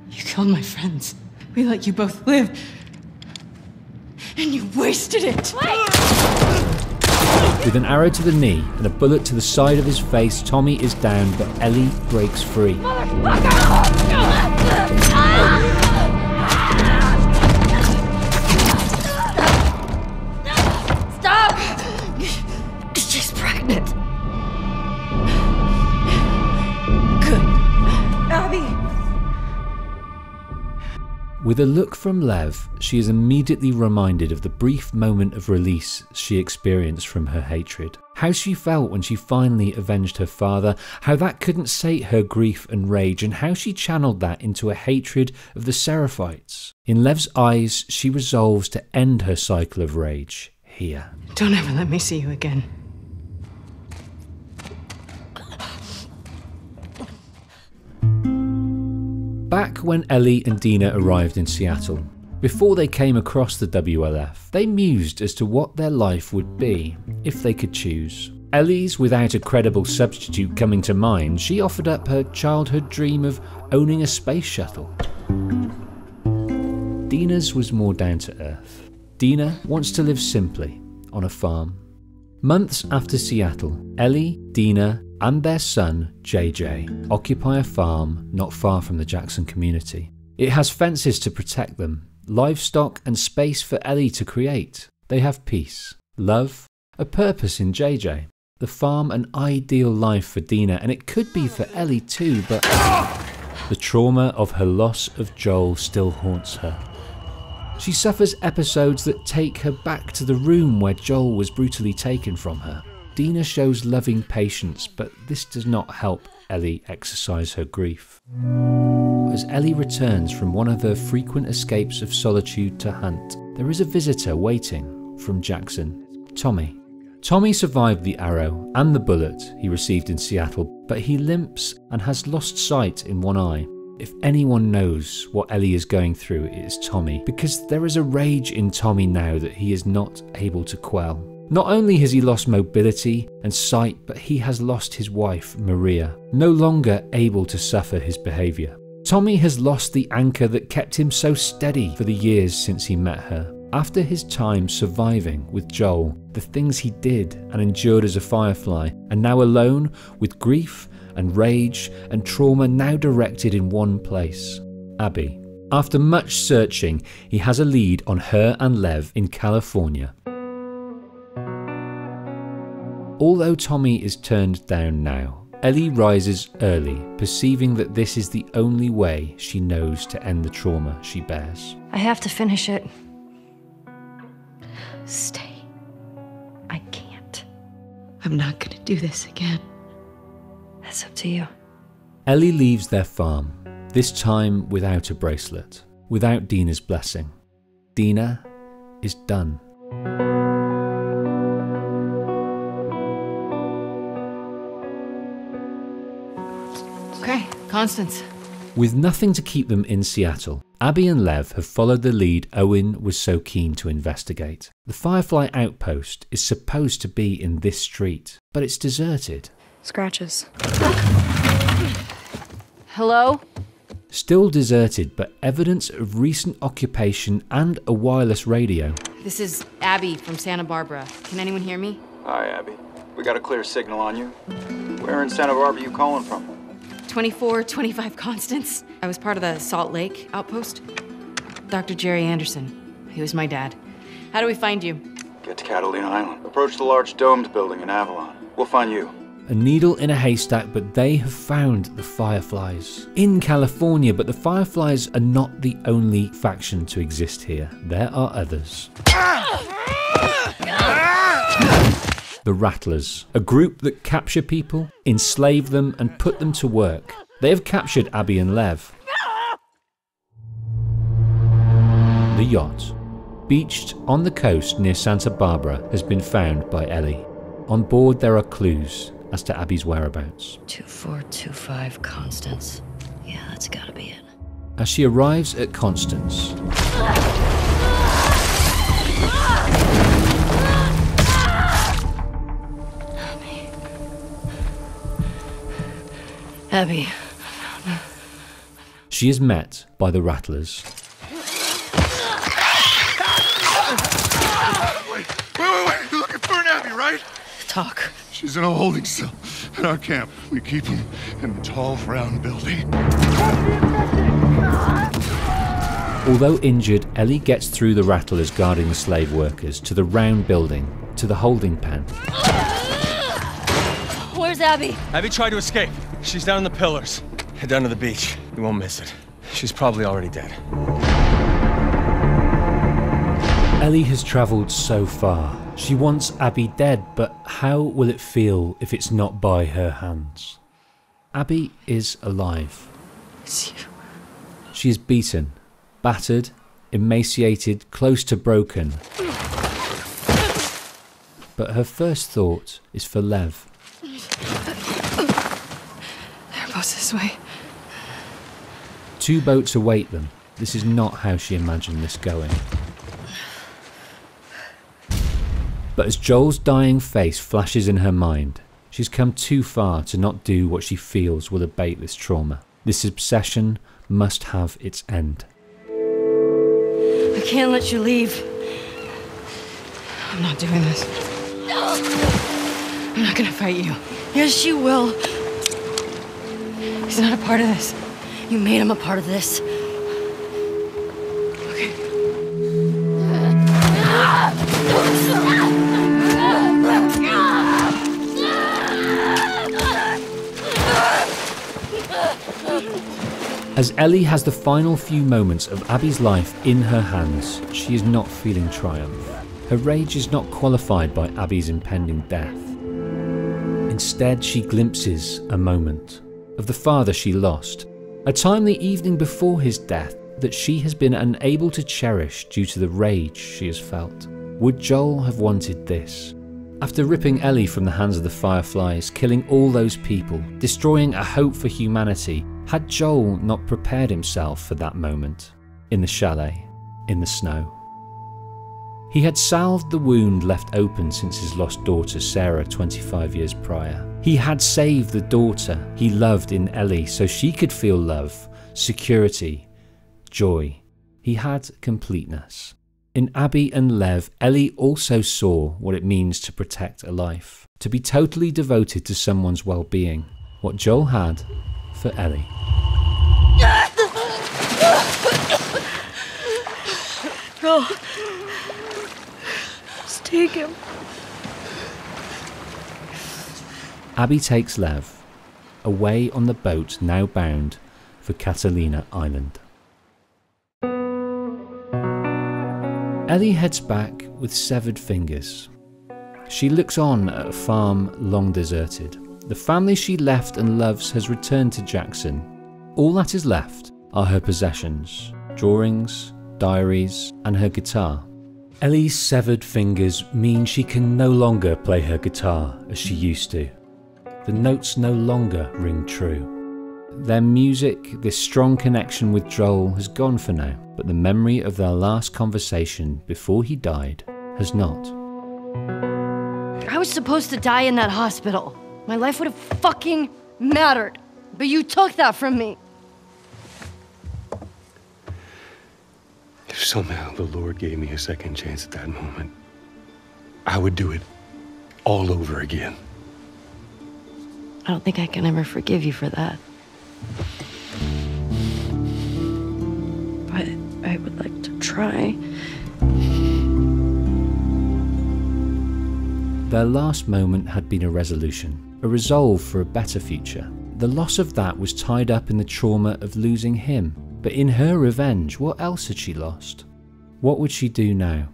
You killed my friends. We let you both live. And you wasted it! With an arrow to the knee and a bullet to the side of his face, Tommy is down, but Ellie breaks free. Stop! She's pregnant. Good. Abby! With a look from Lev, she is immediately reminded of the brief moment of release she experienced from her hatred. How she felt when she finally avenged her father, how that couldn't sate her grief and rage, and how she channeled that into a hatred of the Seraphites. In Lev's eyes, she resolves to end her cycle of rage here. Don't ever let me see you again. Back when Ellie and Dina arrived in Seattle, before they came across the WLF, they mused as to what their life would be if they could choose. Ellie's, without a credible substitute coming to mind, she offered up her childhood dream of owning a space shuttle. Dina's was more down to earth. Dina wants to live simply on a farm. Months after Seattle, Ellie, Dina, and their son, JJ, occupy a farm not far from the Jackson community. It has fences to protect them, livestock and space for Ellie to create. They have peace, love, a purpose in JJ. The farm an ideal life for Dina, and it could be for Ellie too, but the trauma of her loss of Joel still haunts her. She suffers episodes that take her back to the room where Joel was brutally taken from her. Dina shows loving patience, but this does not help Ellie exercise her grief. As Ellie returns from one of her frequent escapes of solitude to hunt, there is a visitor waiting from Jackson, Tommy. Tommy survived the arrow and the bullet he received in Seattle, but he limps and has lost sight in one eye. If anyone knows what Ellie is going through, it is Tommy, because there is a rage in Tommy now that he is not able to quell. Not only has he lost mobility and sight, but he has lost his wife, Maria, no longer able to suffer his behaviour. Tommy has lost the anchor that kept him so steady for the years since he met her. After his time surviving with Joel, the things he did and endured as a Firefly, and now alone with grief and rage and trauma now directed in one place, Abby. After much searching, he has a lead on her and Lev in California. Although Tommy is turned down now, Ellie rises early, perceiving that this is the only way she knows to end the trauma she bears. I have to finish it. Stay. I can't. I'm not gonna do this again. That's up to you. Ellie leaves their farm, this time without a bracelet, without Dina's blessing. Dina is done. Okay, Constance. With nothing to keep them in Seattle, Abby and Lev have followed the lead Owen was so keen to investigate. The Firefly outpost is supposed to be in this street, but it's deserted. Scratches. Hello? Still deserted, but evidence of recent occupation and a wireless radio. This is Abby from Santa Barbara. Can anyone hear me? Hi, Abby. We got a clear signal on you. Where in Santa Barbara are you calling from? 2425 Constance. I was part of the Salt Lake outpost. Dr. Jerry Anderson. He was my dad. How do we find you? Get to Catalina Island. Approach the large domed building in Avalon. We'll find you. A needle in a haystack, but they have found the Fireflies. In California, but the Fireflies are not the only faction to exist here. There are others. The Rattlers, a group that capture people, enslave them and put them to work. They have captured Abby and Lev. The yacht, beached on the coast near Santa Barbara, has been found by Ellie. On board there are clues as to Abby's whereabouts. 2425 Constance. Yeah, that's gotta be it. As she arrives at Constance, Abby. she is met by the Rattlers. Wait. You're looking for an Abby, right? Talk. She's in a holding cell at our camp. We keep them in the tall, round building. Although injured, Ellie gets through the Rattlers guarding the slave workers to the round building, to the holding pen. Where's Abby? Abby tried to escape. She's down in the pillars. Head down to the beach. You won't miss it. She's probably already dead. Ellie has travelled so far. She wants Abby dead, but how will it feel if it's not by her hands? Abby is alive. It's you. She is beaten, battered, emaciated, close to broken. But her first thought is for Lev. They're both this way. 2 boats await them. This is not how she imagined this going. But as Joel's dying face flashes in her mind, she's come too far to not do what she feels will abate this trauma. This obsession must have its end. I can't let you leave. I'm not doing this. I'm not gonna fight you. Yes, you will. He's not a part of this. You made him a part of this. Okay. As Ellie has the final few moments of Abby's life in her hands, she is not feeling triumph. Her rage is not qualified by Abby's impending death. Instead, she glimpses a moment of the father she lost, a time the evening before his death that she has been unable to cherish due to the rage she has felt. Would Joel have wanted this? After ripping Ellie from the hands of the Fireflies, killing all those people, destroying a hope for humanity, had Joel not prepared himself for that moment? In the chalet, in the snow. He had salved the wound left open since his lost daughter Sarah 25 years prior. He had saved the daughter he loved in Ellie so she could feel love, security, joy. He had completeness. In Abby and Lev, Ellie also saw what it means to protect a life, to be totally devoted to someone's well-being, what Joel had for Ellie. Bro, just take him. Abby takes Lev, away on the boat now bound for Catalina Island. Ellie heads back with severed fingers. She looks on at a farm long deserted. The family she left and loves has returned to Jackson. All that is left are her possessions, drawings, diaries, and her guitar. Ellie's severed fingers mean she can no longer play her guitar as she used to. The notes no longer ring true. Their music, this strong connection with Joel, has gone for now, but the memory of their last conversation before he died has not. I was supposed to die in that hospital. My life would have fucking mattered. But you took that from me. If somehow the Lord gave me a second chance at that moment, I would do it all over again. I don't think I can ever forgive you for that. But I would like to try. Their last moment had been a resolution, a resolve for a better future. The loss of that was tied up in the trauma of losing him. But in her revenge, what else had she lost? What would she do now?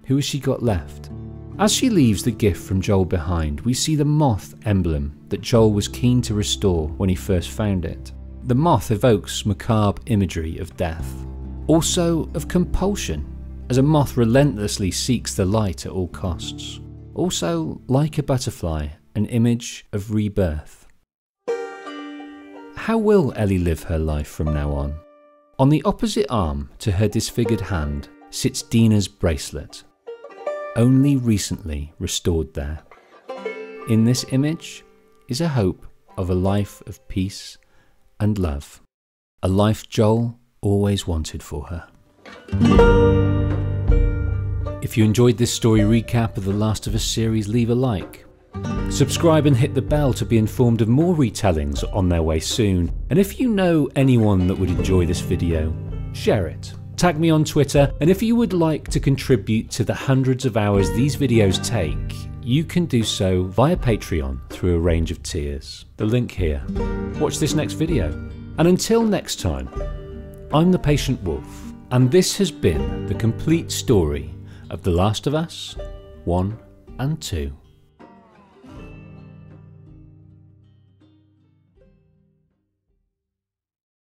Who has she got left? As she leaves the gift from Joel behind, we see the moth emblem that Joel was keen to restore when he first found it. The moth evokes macabre imagery of death, also of compulsion, as a moth relentlessly seeks the light at all costs. Also, like a butterfly, an image of rebirth. How will Ellie live her life from now on? On the opposite arm to her disfigured hand sits Dina's bracelet, only recently restored there. In this image is a hope of a life of peace and love, a life Joel always wanted for her. If you enjoyed this story recap of the Last of Us series, leave a like. Subscribe and hit the bell to be informed of more retellings on their way soon. And if you know anyone that would enjoy this video, share it. Tag me on Twitter, and if you would like to contribute to the hundreds of hours these videos take, you can do so via Patreon through a range of tiers. The link here. Watch this next video. And until next time, I'm the Patient Wolf, and this has been the complete story of The Last of Us 1 and 2.